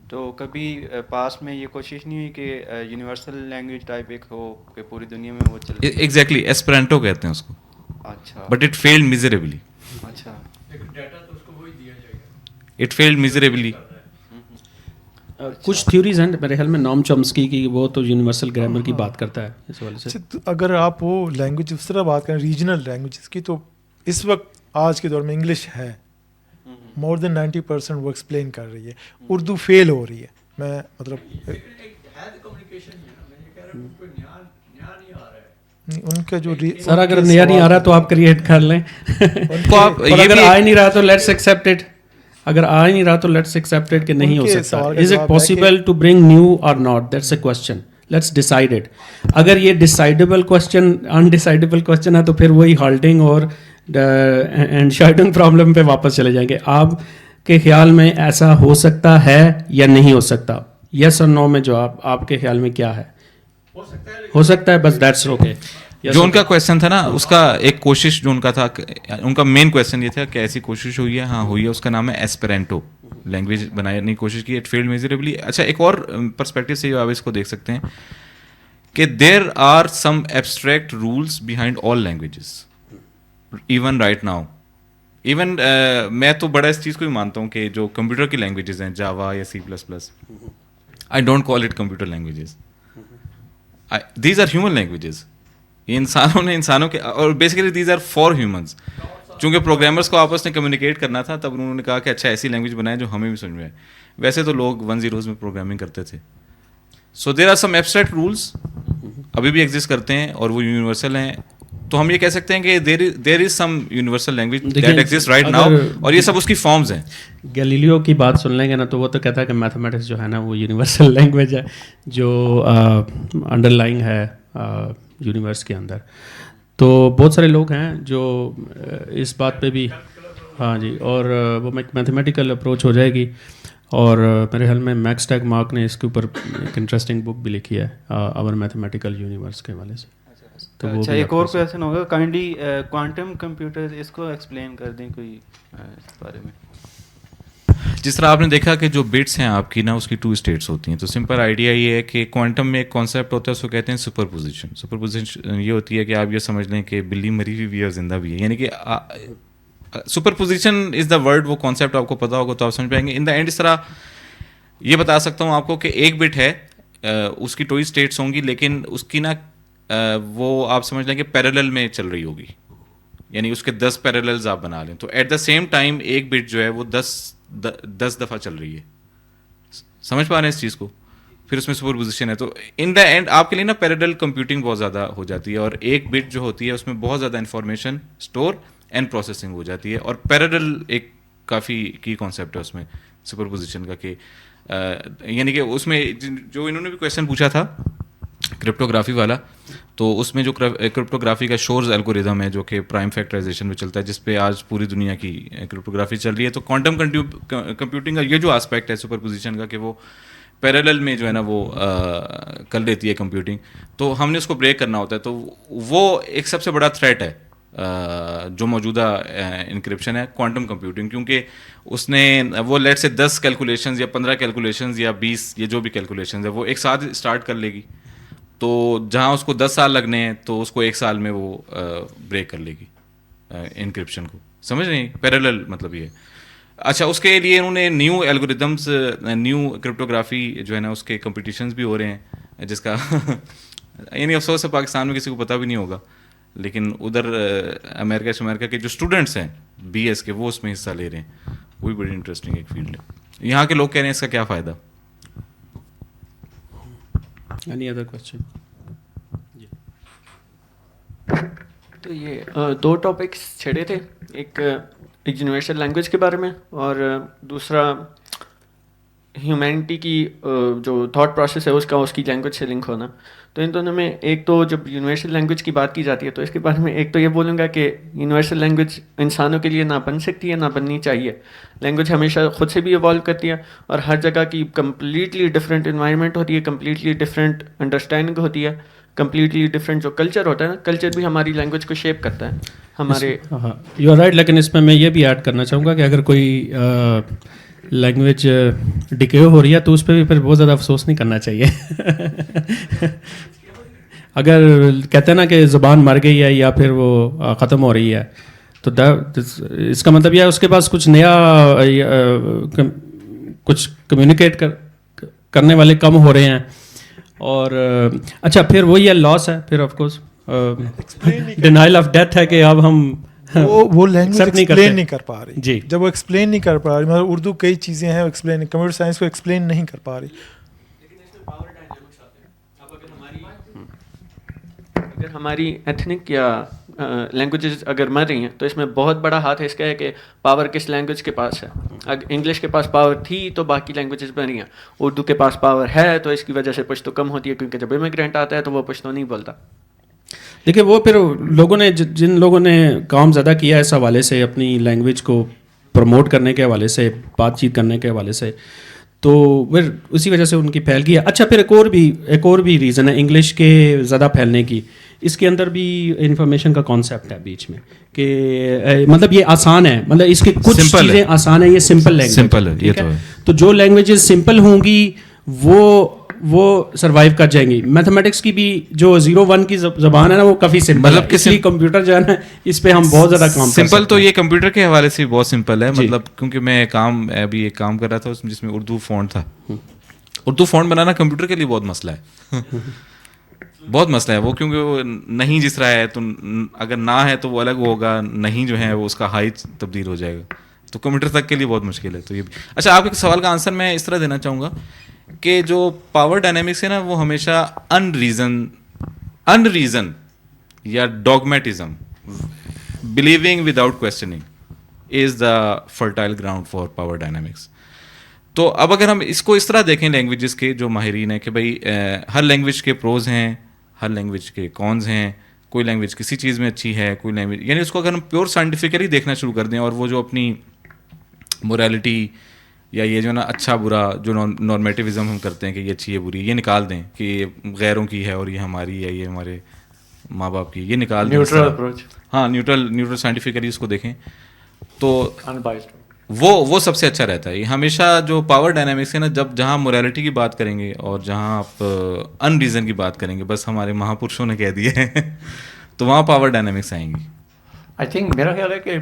تو کبھی پاسٹ میں یہ کوشش نہیں ہوئی کہ یونیورسل لینگویج ٹائپ ایک ہو کہ پوری دنیا میں وہ چلے؟ ایگزیکٹلی, ایسپرانٹو کہتے ہیں اس کو. اچھا, بٹ اٹ فیلڈ میزریبلی. اچھا, اٹ فیلڈ میزریبلی. کچھ تھیوریز ہیں میرے خیال میں, نام چومسکی کی, وہ تو یونیورسل گرامر کی بات کرتا ہے اس والے سے. اگر آپ وہ لینگویج اس طرح بات کریں ریجنل لینگویجز کی, تو اس وقت آج کے دور میں انگلش ہے, مور دین 90% وہ ایکسپلین کر رہی ہے. اردو فیل ہو رہی ہے. میں مطلب ان کا جو سر اگر نیا نہیں آ رہا تو آپ کریٹ کر لیں, اگر آ نہیں رہا تو لیٹس ایکسیپٹ اٹ, اگر آ نہیں رہا تو لیٹس ایکسیپٹ اٹ کہ نہیں ہو سکتا. Is it possible to bring new or not, that's a question, let's decide it. اگر یہ ڈیسائڈیبل کوسچن انڈیسائڈیبل کوسچن ہے تو پھر وہی ہالٹنگ اور انشائٹنگ پرابلم پہ واپس چلے جائیں گے. آپ کے خیال میں ایسا ہو سکتا ہے یا نہیں ہو سکتا؟ یس اور نو میں جواب آپ کے خیال میں کیا ہے؟ ہو سکتا ہے, بس دیٹس اوکے. جو ان کا کویشچن تھا نا, اس کا ایک کوشش جو ان کا تھا, ان کا مین کویشچن یہ تھا کہ ایسی کوشش ہوئی ہے. ہاں ہوئی ہے, اس کا نام ہے ایسپرانٹو لینگویج بنانے کی کوشش کی, اٹ فیلڈ میزریبلی. اچھا, ایک اور پرسپیکٹو سے آپ اس کو دیکھ سکتے ہیں کہ there are some abstract rules behind all languages even right now. Even میں تو بڑا اس چیز کو ہی مانتا ہوں کہ جو کمپیوٹر کی لینگویجز ہیں, جاوا یا C++, I don't call it computer languages, these are human languages. یہ انسانوں کے, اور basically these are for humans. چونکہ پروگرامرس کو آپس میں کمیونیکیٹ کرنا تھا, تب انہوں نے کہا کہ اچھا ایسی لینگویج بنائیں جو ہمیں بھی سمجھ میں آئے. ویسے تو لوگ 10s میں پروگرامنگ کرتے تھے. So there are some abstract rules ابھی بھی ایگزسٹ کرتے ہیں, اور وہ یونیورسل ہیں. تو ہم یہ کہہ سکتے ہیں کہ there is some universal language that exist right now, اور یہ سب اس کی فارمز ہیں. گیلیلیو کی بات سن لیں گے نا, تو وہ تو کہتا ہے کہ میتھمیٹکس جو ہے نا وہ یونیورسل لینگویج ہے جو انڈر لائنگ ہے یونیورس کے اندر. تو بہت سارے لوگ ہیں جو اس بات پہ بھی, ہاں جی, اور وہ میتھمیٹیکل اپروچ ہو جائے گی. اور میرے خیال میں میکس ٹیگ مارک نے اس کے اوپر ایک انٹرسٹنگ بک بھی لکھی ہے اور میتھمیٹیکل یونیورس کے حوالے سے. تو وہ اچھا ایک اور کویشچن ہوگا کائنڈلی کوانٹم کمپیوٹر اس کو ایکسپلین کر دیں کوئی اس بارے میں. جس طرح آپ نے دیکھا کہ جو بٹس ہیں آپ کی نا اس کی 2 اسٹیٹس ہوتی ہیں. تو سمپل آئیڈیا یہ ہے کہ کوانٹم میں ایک کانسیپٹ ہوتا ہے اس کو کہتے ہیں سپر پوزیشن. سپر پوزیشن یہ ہوتی ہے کہ آپ یہ سمجھ لیں کہ بلی مری ہوئی بھی ہے اور زندہ بھی ہے, یعنی کہ super position is the word, وہ کانسیپٹ آپ کو پتا ہوگا تو آپ سمجھ پائیں گے. ان دا اینڈ اس طرح یہ بتا سکتا ہوں آپ کو کہ ایک بٹ ہے, اس کی 2 اسٹیٹس ہوں گی, لیکن اس کی نا وہ آپ سمجھ لیں کہ پیرالل میں چل رہی ہوگی, یعنی اس کے 10 پیراللز آپ بنا لیں. تو ایٹ دا سیم ٹائم ایک بٹ جو ہے وہ 10 دفعہ چل رہی ہے. سمجھ پا رہے ہیں اس چیز کو؟ پھر اس میں سپر پوزیشن ہے. تو ان دا اینڈ آپ کے لیے نا پیرالل کمپیوٹنگ بہت زیادہ ہو جاتی ہے, اور ایک بٹ جو ہوتی ہے اس میں بہت زیادہ انفارمیشن اسٹور اینڈ پروسیسنگ ہو جاتی ہے. اور پیرالل ایک کافی کی کانسیپٹ ہے اس میں سپر پوزیشن کا, کہ یعنی کہ اس میں جو انہوں نے بھی کویشچن پوچھا تھا کرپٹوگرافی والا, تو اس میں جو کرپٹوگرافی کا شورز الگوریدم ہے جو کہ پرائم فیکٹرائزیشن میں چلتا ہے, جس پہ آج پوری دنیا کی کرپٹوگرافی چل رہی ہے. تو کوانٹم کمپیوٹنگ کا یہ جو آسپیکٹ ہے سپر پوزیشن کا, کہ وہ پیرالل میں جو ہے نا وہ کر لیتی ہے کمپیوٹنگ, تو ہم نے اس کو بریک کرنا ہوتا ہے. تو وہ ایک سب سے بڑا تھریٹ ہے جو موجودہ انکرپشن ہے, کوانٹم کمپیوٹنگ, کیونکہ اس نے وہ لیٹ سے 10 کیلکولیشنز یا 15 کیلکولیشنز یا 20 یہ جو بھی کیلکولیشنز ہے وہ ایک ساتھ اسٹارٹ کر لے گی. تو جہاں اس کو 10 سال لگنے ہیں تو اس کو 1 سال میں وہ بریک کر لے گی انکرپشن کو. سمجھ رہے ہیں پیرالل مطلب یہ. اچھا اس کے لیے انہوں نے نیو الگوریدمس, نیو کرپٹوگرافی جو ہے نا اس کے کمپٹیشنز بھی ہو رہے ہیں, جس کا یعنی افسوس ہے پاکستان میں کسی کو پتہ بھی نہیں ہوگا, لیکن ادھر امریکہ کے جو اسٹوڈنٹس ہیں BS کے وہ اس میں حصہ لے رہے ہیں. وہ بھی بڑی انٹرسٹنگ ایک فیلڈ ہے. یہاں کے لوگ کہہ رہے ہیں اس کا کیا فائدہ. Any other question? تو یہ 2 ٹاپکس چھڑے تھے, ایک یونیورسل لینگویج کے بارے میں, اور دوسرا ہیومینٹی کی جو تھاٹ پروسیس ہے اس کی لینگویج سے لنک ہونا. تو ان دونوں میں ایک تو جب یونیورسل لینگویج کی بات کی جاتی ہے تو اس کے بارے میں ایک تو یہ بولوں گا کہ یونیورسل لینگویج انسانوں کے لیے نہ بن سکتی ہے نہ بننی چاہیے. لینگویج ہمیشہ خود سے بھی ایوالو کرتی ہے, اور ہر جگہ کی کمپلیٹلی ڈفرینٹ انوائرمنٹ ہوتی ہے, کمپلیٹلی ڈفرینٹ انڈرسٹینڈنگ ہوتی ہے, کمپلیٹلی ڈفرینٹ جو کلچر ہوتا ہے نا, کلچر بھی ہماری لینگویج کو شیپ کرتا ہے ہمارے. You are right. لیکن اس میں یہ بھی ایڈ کرنا چاہوں گا کہ اگر کوئی لینگویج ڈکے ہو رہی ہے تو اس پہ بھی پھر بہت زیادہ افسوس نہیں کرنا چاہیے. اگر کہتے ہیں نا کہ زبان مر گئی ہے یا پھر وہ ختم ہو رہی ہے, تو اس کا مطلب یہ ہے اس کے پاس کچھ نیا, کچھ کمیونیکیٹ کرنے والے کم ہو رہے ہیں. اور اچھا پھر وہی ہے لاس ہے پھر of course denial of death ہے کہ اب ہم وہ لینگویج ایکسپلین نہیں کر پا رہی. جی جب وہ ایکسپلین نہیں کر پا رہی, مطلب اردو کئی چیزیں ہیں ایکسپلین, کمپیوٹر سائنس کو ایکسپلین نہیں کر پا رہی. اگر ہماری ایتھنک یا لینگویجز اگر مر رہی ہیں تو اس میں بہت بڑا ہاتھ ہے اس کا ہے کہ پاور کس لینگویج کے پاس ہے. اگر انگلش کے پاس پاور تھی تو باقی لینگویجز بن رہی ہیں, اردو کے پاس پاور ہے تو اس کی وجہ سے پشتو کم ہوتی ہے, کیونکہ جب امیگرینٹ آتا ہے تو وہ پشتو نہیں بولتا. دیکھیں وہ پھر لوگوں نے جن لوگوں نے کام زیادہ کیا ہے اس حوالے سے, اپنی لینگویج کو پروموٹ کرنے کے حوالے سے, بات چیت کرنے کے حوالے سے, تو پھر اسی وجہ سے ان کی پھیل گئی ہے. اچھا پھر ایک اور بھی ریزن ہے انگلش کے زیادہ پھیلنے کی. اس کے اندر بھی انفارمیشن کا کانسیپٹ ہے بیچ میں کہ مطلب یہ آسان ہے, مطلب اس کی کچھ چیزیں آسان ہیں, یہ سمپل لینگویج ہے. تو جو لینگویجز سمپل ہوں گی وہ سروائیو کر جائیں گی. میتھمیٹکس کی بھی جو 0-1 کی زبان ہے نا وہ کافی سمپل ہے, اس لیے کمپیوٹر جو ہے نا اس پہ ہم بہت زیادہ کام کر سمپل. تو یہ کمپیوٹر کے حوالے سے بہت سمپل ہے, مطلب کیونکہ میں ابھی ایک کام کر رہا تھا جس میں اردو فونٹ تھا. اردو فونٹ بنانا کمپیوٹر کے لیے بہت مسئلہ ہے, بہت مسئلہ ہے وہ, کیونکہ وہ نہیں جس طرح ہے تو اگر نہ ہے تو وہ الگ ہوگا, نہیں جو ہے وہ اس کا ہائٹ تبدیل ہو جائے گا, تو کمپیوٹر تک کے لیے بہت مشکل ہے. تو یہ اچھا آپ کے سوال کا آنسر میں اس طرح دینا چاہوں گا کہ جو پاور ڈائنامکس ہے نا وہ ہمیشہ ان ریزن یا dogmatism, believing without questioning is the fertile ground for power dynamics. تو اب اگر ہم اس کو اس طرح دیکھیں لینگویجز کے جو ماہرین ہیں کہ بھائی ہر لینگویج کے پروز ہیں, ہر لینگویج کے کونز ہیں, کوئی لینگویج کسی چیز میں اچھی ہے, کوئی لینگویج, یعنی اس کو اگر ہم پیور سائنٹیفکلی دیکھنا شروع کر دیں اور وہ جو اپنی موریلٹی یا یہ جو نا اچھا برا جو نارمیٹیوزم ہم کرتے ہیں کہ یہ اچھی ہے بری، یہ نکال دیں کہ یہ غیروں کی ہے اور یہ ہماری ہے، یہ ہمارے ماں باپ کی، یہ نکال دیں. Neutral approach. ہاں نیوٹرل سائنٹیفکلی اس کو دیکھیں تو وہ سب سے اچھا رہتا ہے. یہ ہمیشہ جو پاور ڈائنامکس ہے نا، جہاں موریلٹی کی بات کریں گے اور جہاں آپ ان ریزن کی بات کریں گے، بس ہمارے مہا پرشوں نے کہہ دیے تو وہاں پاور ڈائنامکس آئیں گی. آئی تھنک میرا خیال ہے کہ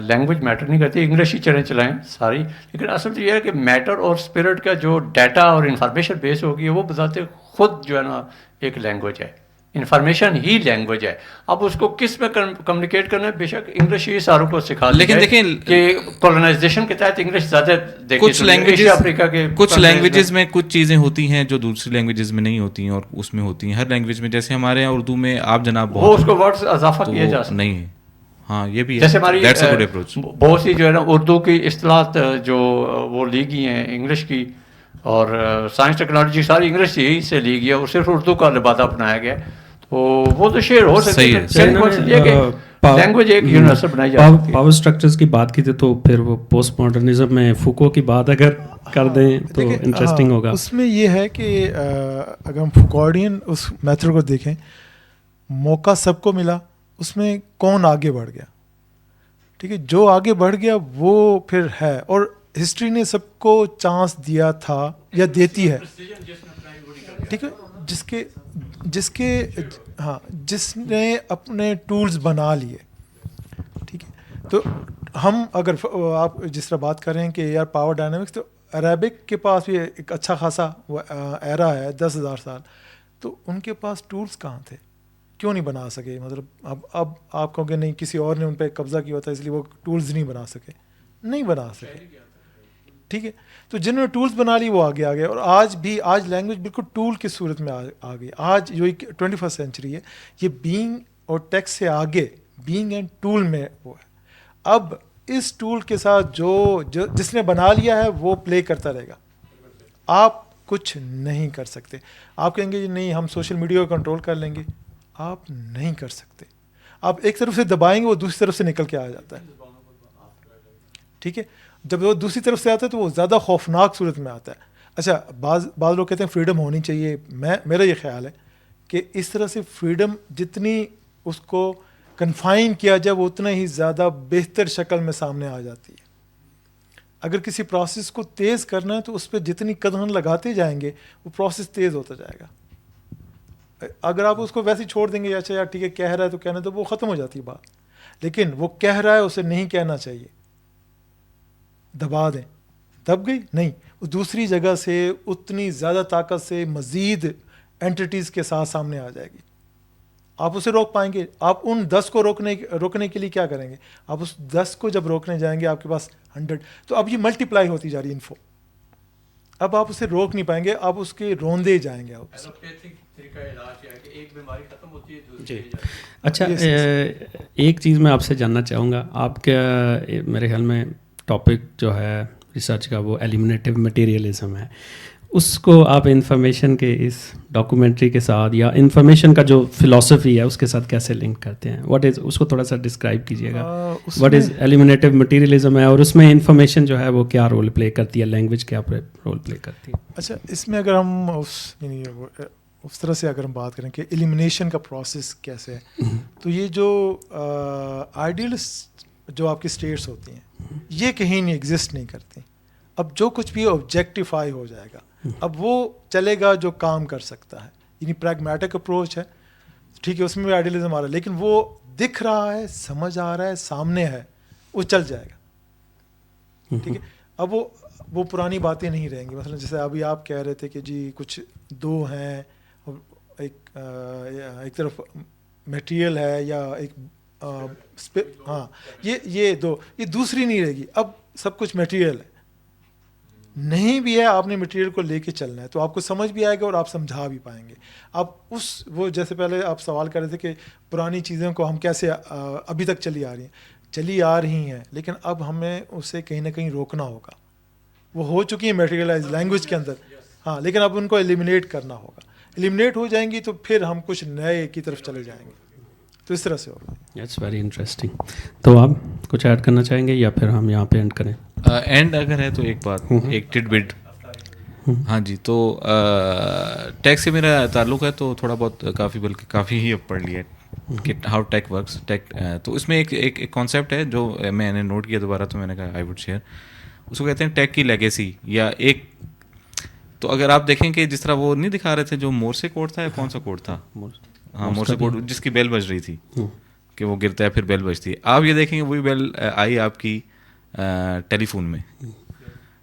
لینگویج میٹر نہیں کرتی، انگلش ہی چلائیں ساری، لیکن اصل تو یہ ہے کہ میٹر اور اسپرٹ کا جو ڈیٹا اور انفارمیشن بیس ہوگی وہ بذات خود جو ہے نا ایک لینگویج ہے، انفارمیشن ہی لینگویج ہے. اب اس کو کس میں کمیونیکیٹ کرنا ہے، بے شک انگلش ہی ساروں کو سکھا، لیکن دیکھیں کہ کولونائزیشن کے تحت انگلش زیادہ کچھ لینگویجز میں کچھ چیزیں ہوتی ہیں جو دوسری لینگویجز میں نہیں ہوتی ہیں اور اس میں ہوتی ہیں. ہر لینگویج میں، جیسے ہمارے یہاں اردو میں آپ جناب وہ اس کو ورڈز اضافہ کیا جا سکتا نہیں ہے. ہاں یہ بھی ہے، جیسے ہماری دیٹس اے گڈ اپروچ. بہت سی جو ہے نا اردو کی اصطلاحات جو وہ لی گئی ہیں انگلش کی، اور سائنس ٹیکنالوجی ساری انگلش ہی سے لی گئی ہے اور صرف اردو کا لبادہ اپنایا گیا، تو وہ تو شیئر ہو سکتی ہے. لینگویج ایک یونیورسل بنائی جا سکتی ہے. پاور اسٹرکچرز کی بات کی تھی تو پھر وہ پوسٹ ماڈرنزم میں فوکو کی بات اگر کر دیں تو انٹرسٹنگ ہوگا. اس میں یہ ہے کہ اگر ہم فوکوارڈین اس میتھڈ کو دیکھیں، موقع سب کو ملا، اس میں کون آگے بڑھ گیا. ٹھیک ہے، جو آگے بڑھ گیا وہ پھر ہے، اور ہسٹری نے سب کو چانس دیا تھا یا دیتی ہے. ٹھیک ہے، جس نے اپنے ٹولز بنا لیے. ٹھیک ہے، تو ہم اگر آپ جس طرح بات کر رہے ہیں کہ یار پاور ڈائنامکس، تو عربک کے پاس بھی ایک اچھا خاصا ایرا ہے 10,000 سال، تو ان کے پاس ٹولز کہاں تھے؟ کیوں نہیں بنا سکے؟ مطلب اب آپ کہو گے نہیں کسی اور نے ان پہ قبضہ کیا ہوتا ہے اس لیے وہ ٹولز نہیں بنا سکے. نہیں بنا سکے. ٹھیک ہے، تو جنہوں نے ٹولز بنا لی وہ آگے آ گئے، اور آج لینگویج بالکل ٹول کی صورت میں آ گئی. آج جو 21 سینچری ہے یہ بینگ اور ٹیکسٹ سے آگے بینگ اینڈ ٹول میں وہ ہے. اب اس ٹول کے ساتھ جو جس نے بنا لیا ہے وہ پلے کرتا رہے گا، آپ کچھ نہیں کر سکتے. آپ کہیں گے نہیں ہم سوشل میڈیا کو کنٹرول کر لیں گے، آپ نہیں کر سکتے. آپ ایک طرف سے دبائیں گے وہ دوسری طرف سے نکل کے آ جاتا ہے. ٹھیک ہے، جب وہ دوسری طرف سے آتا ہے تو وہ زیادہ خوفناک صورت میں آتا ہے. اچھا، بعض لوگ کہتے ہیں فریڈم ہونی چاہیے. میرا یہ خیال ہے کہ اس طرح سے فریڈم جتنی اس کو کنفائن کیا جائے وہ اتنا ہی زیادہ بہتر شکل میں سامنے آ جاتی ہے. اگر کسی پروسیس کو تیز کرنا ہے تو اس پہ جتنی قدم لگاتے جائیں گے وہ پروسیس تیز ہوتا جائے گا. اگر آپ اس کو ویسے ہی چھوڑ دیں گے، اچھا یار ٹھیک ہے کہہ رہا ہے تو کہنا، تو وہ ختم ہو جاتی ہے بات. لیکن وہ کہہ رہا ہے اسے نہیں کہنا چاہیے، دبا دیں، دب گئی نہیں، وہ دوسری جگہ سے اتنی زیادہ طاقت سے مزید اینٹیٹیز کے ساتھ سامنے آ جائے گی. آپ اسے روک پائیں گے؟ آپ ان 10 کو روکنے کے لیے کیا کریں گے؟ آپ اس 10 کو جب روکنے جائیں گے آپ کے پاس 100، تو اب یہ ملٹیپلائی ہوتی جا رہی انفو. اب آپ اسے روک نہیں پائیں گے، آپ اس کے روندے جائیں گے. آپ جی اچھا، ایک چیز میں آپ سے جاننا چاہوں گا. آپ کا میرے خیال میں ٹاپک جو ہے ریسرچ کا وہ ایلیمنیٹیو مٹیریلزم ہے. اس کو آپ انفارمیشن کے اس ڈاکومنٹری کے ساتھ یا انفارمیشن کا جو فلاسفی ہے اس کے ساتھ کیسے لنک کرتے ہیں؟ واٹ از، اس کو تھوڑا سا ڈسکرائب کیجیے گا. واٹ از ایلیمنیٹیو مٹیریلزم ہے اور اس میں انفارمیشن جو ہے وہ کیا رول پلے کرتی ہے، لینگویج کیا رول پلے کرتی ہے؟ اچھا، اس میں اگر ہم اس طرح سے اگر ہم بات کریں کہ ایلیمنیشن کا پروسیس کیسے ہے، تو یہ جو آئیڈیلسٹ جو آپ کی اسٹیٹس ہوتی ہیں یہ کہیں نہیں ایگزسٹ نہیں کرتی. اب جو کچھ بھی آبجیکٹیفائی ہو جائے گا، اب وہ چلے گا جو کام کر سکتا ہے، یعنی پریگمیٹک اپروچ ہے. ٹھیک ہے، اس میں بھی آئیڈیلزم آ رہا ہے، لیکن وہ دکھ رہا ہے، سمجھ آ رہا ہے، سامنے ہے، وہ چل جائے گا. ٹھیک ہے، اب وہ پرانی باتیں نہیں رہیں گی. مثلا جیسے ابھی آپ کہہ رہے تھے کہ جی کچھ دو ہیں، ایک طرف میٹیریل ہے یا ایک ہاں، یہ دو، یہ دوسری نہیں رہے گی. اب سب کچھ میٹیریل ہے، نہیں بھی ہے، آپ نے میٹیریل کو لے کے چلنا ہے تو آپ کو سمجھ بھی آئے گا اور آپ سمجھا بھی پائیں گے. آپ وہ جیسے پہلے آپ سوال کر رہے تھے کہ پرانی چیزوں کو ہم کیسے ابھی تک چلی آ رہی ہیں، لیکن اب ہمیں اسے کہیں نہ کہیں روکنا ہوگا. وہ ہو چکی ہیں میٹیریلائز لینگویج کے اندر، ہاں، لیکن اب ان کو ایلیمنیٹ کرنا ہوگا. ایلیمنیٹ ہو جائیں گی تو پھر ہم کچھ نئے کی طرف چلے جائیں گے. تو اس طرح سے ہوگا. It's very interesting. تو آپ کچھ ایڈ کرنا چاہیں گے یا پھر ہم یہاں پہ اینڈ کریں؟ اینڈ اگر ہے تو ایک بات، ایک ٹڈ بٹ. ہاں جی، تو ٹیک سے میرا تعلق ہے تو تھوڑا بہت کافی، بلکہ کافی ہی اب پڑھ لیا ہے کہ ہاؤ ٹیک ورکس. ٹیک تو اس میں ایک کانسیپٹ ہے جو میں نے نوٹ کیا دوبارہ، تو میں نے کہا آئی وڈ شیئر. اس کو کہتے ہیں ٹیک کی لیگیسی، یا ایک، تو اگر آپ دیکھیں کہ جس طرح وہ نہیں دکھا رہے تھے جو مورسے کوڈ تھا، یا کون سا کوڈ تھا، ہاں مورسے کوڈ، جس کی بیل بج رہی تھی کہ وہ گرتا ہے پھر بیل بجتی ہے. آپ یہ دیکھیں گے وہی بیل آئی آپ کی ٹیلی فون میں.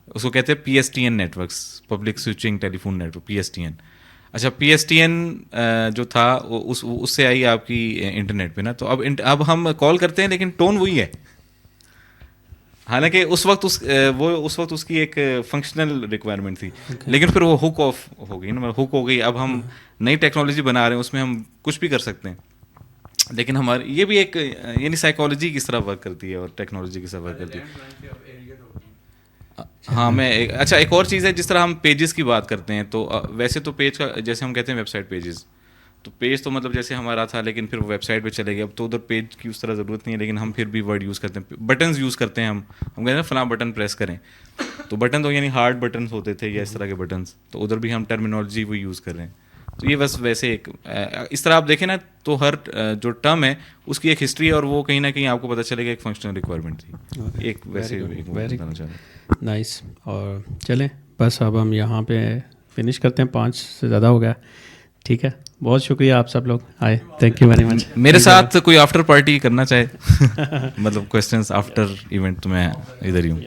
اس کو کہتے ہیں P S T N networks, public switching telephone network, P S T N. اچھا پی ایس ٹی این جو تھا اس سے آئی آپ کی انٹرنیٹ پہ نا. تو اب ہم کال کرتے ہیں لیکن ٹون وہی ہے، حالانکہ اس وقت اس کی ایک فنکشنل ریکوائرمنٹ تھی، لیکن پھر وہ ہک آف ہو گئی نا، ہک ہو گئی. اب ہم نئی ٹیکنالوجی بنا رہے ہیں، اس میں ہم کچھ بھی کر سکتے ہیں، لیکن ہماری یہ بھی ایک یعنی سائیکالوجی کس طرح ورک کرتی ہے اور ٹیکنالوجی کس طرح ورک کرتی ہے. ہاں میں اچھا ایک اور چیز ہے، جس طرح ہم پیجز کی بات کرتے ہیں، تو ویسے تو پیج کا جیسے ہم کہتے ہیں ویب سائٹ پیجز، تو پیج تو مطلب جیسے ہمارا تھا، لیکن پھر وہ ویب سائٹ پہ چلے گیا. اب تو ادھر پیج کی اس طرح ضرورت نہیں ہے، لیکن ہم پھر بھی ورڈ یوز کرتے ہیں، بٹنز یوز کرتے ہیں. ہم کہتے ہیں فلاں بٹن پریس کریں، تو بٹن تو یعنی ہارڈ بٹنس ہوتے تھے یا اس طرح کے بٹنس، تو ادھر بھی ہم ٹرمینالوجی وہ یوز کر رہے ہیں. تو یہ بس ویسے ایک اس طرح آپ دیکھیں نا، تو ہر جو ٹرم ہے اس کی ایک ہسٹری ہے، اور وہ کہیں نہ کہیں آپ کو پتہ چلے گا ایک فنکشنل ریکوائرمنٹ تھی. ایک ویسے نائس. اور چلیں بس اب ہم یہاں پہ فنش کرتے ہیں، 5 سے زیادہ ہو گیا. ٹھیک ہے، بہت شکریہ آپ سب لوگ آئے، تھینک یو ویری مچ. میرے ساتھ کوئی آفٹر پارٹی کرنا چاہے مطلب کویسچنس آفٹر ایونٹ، تو میں ادھر ہی ہوں.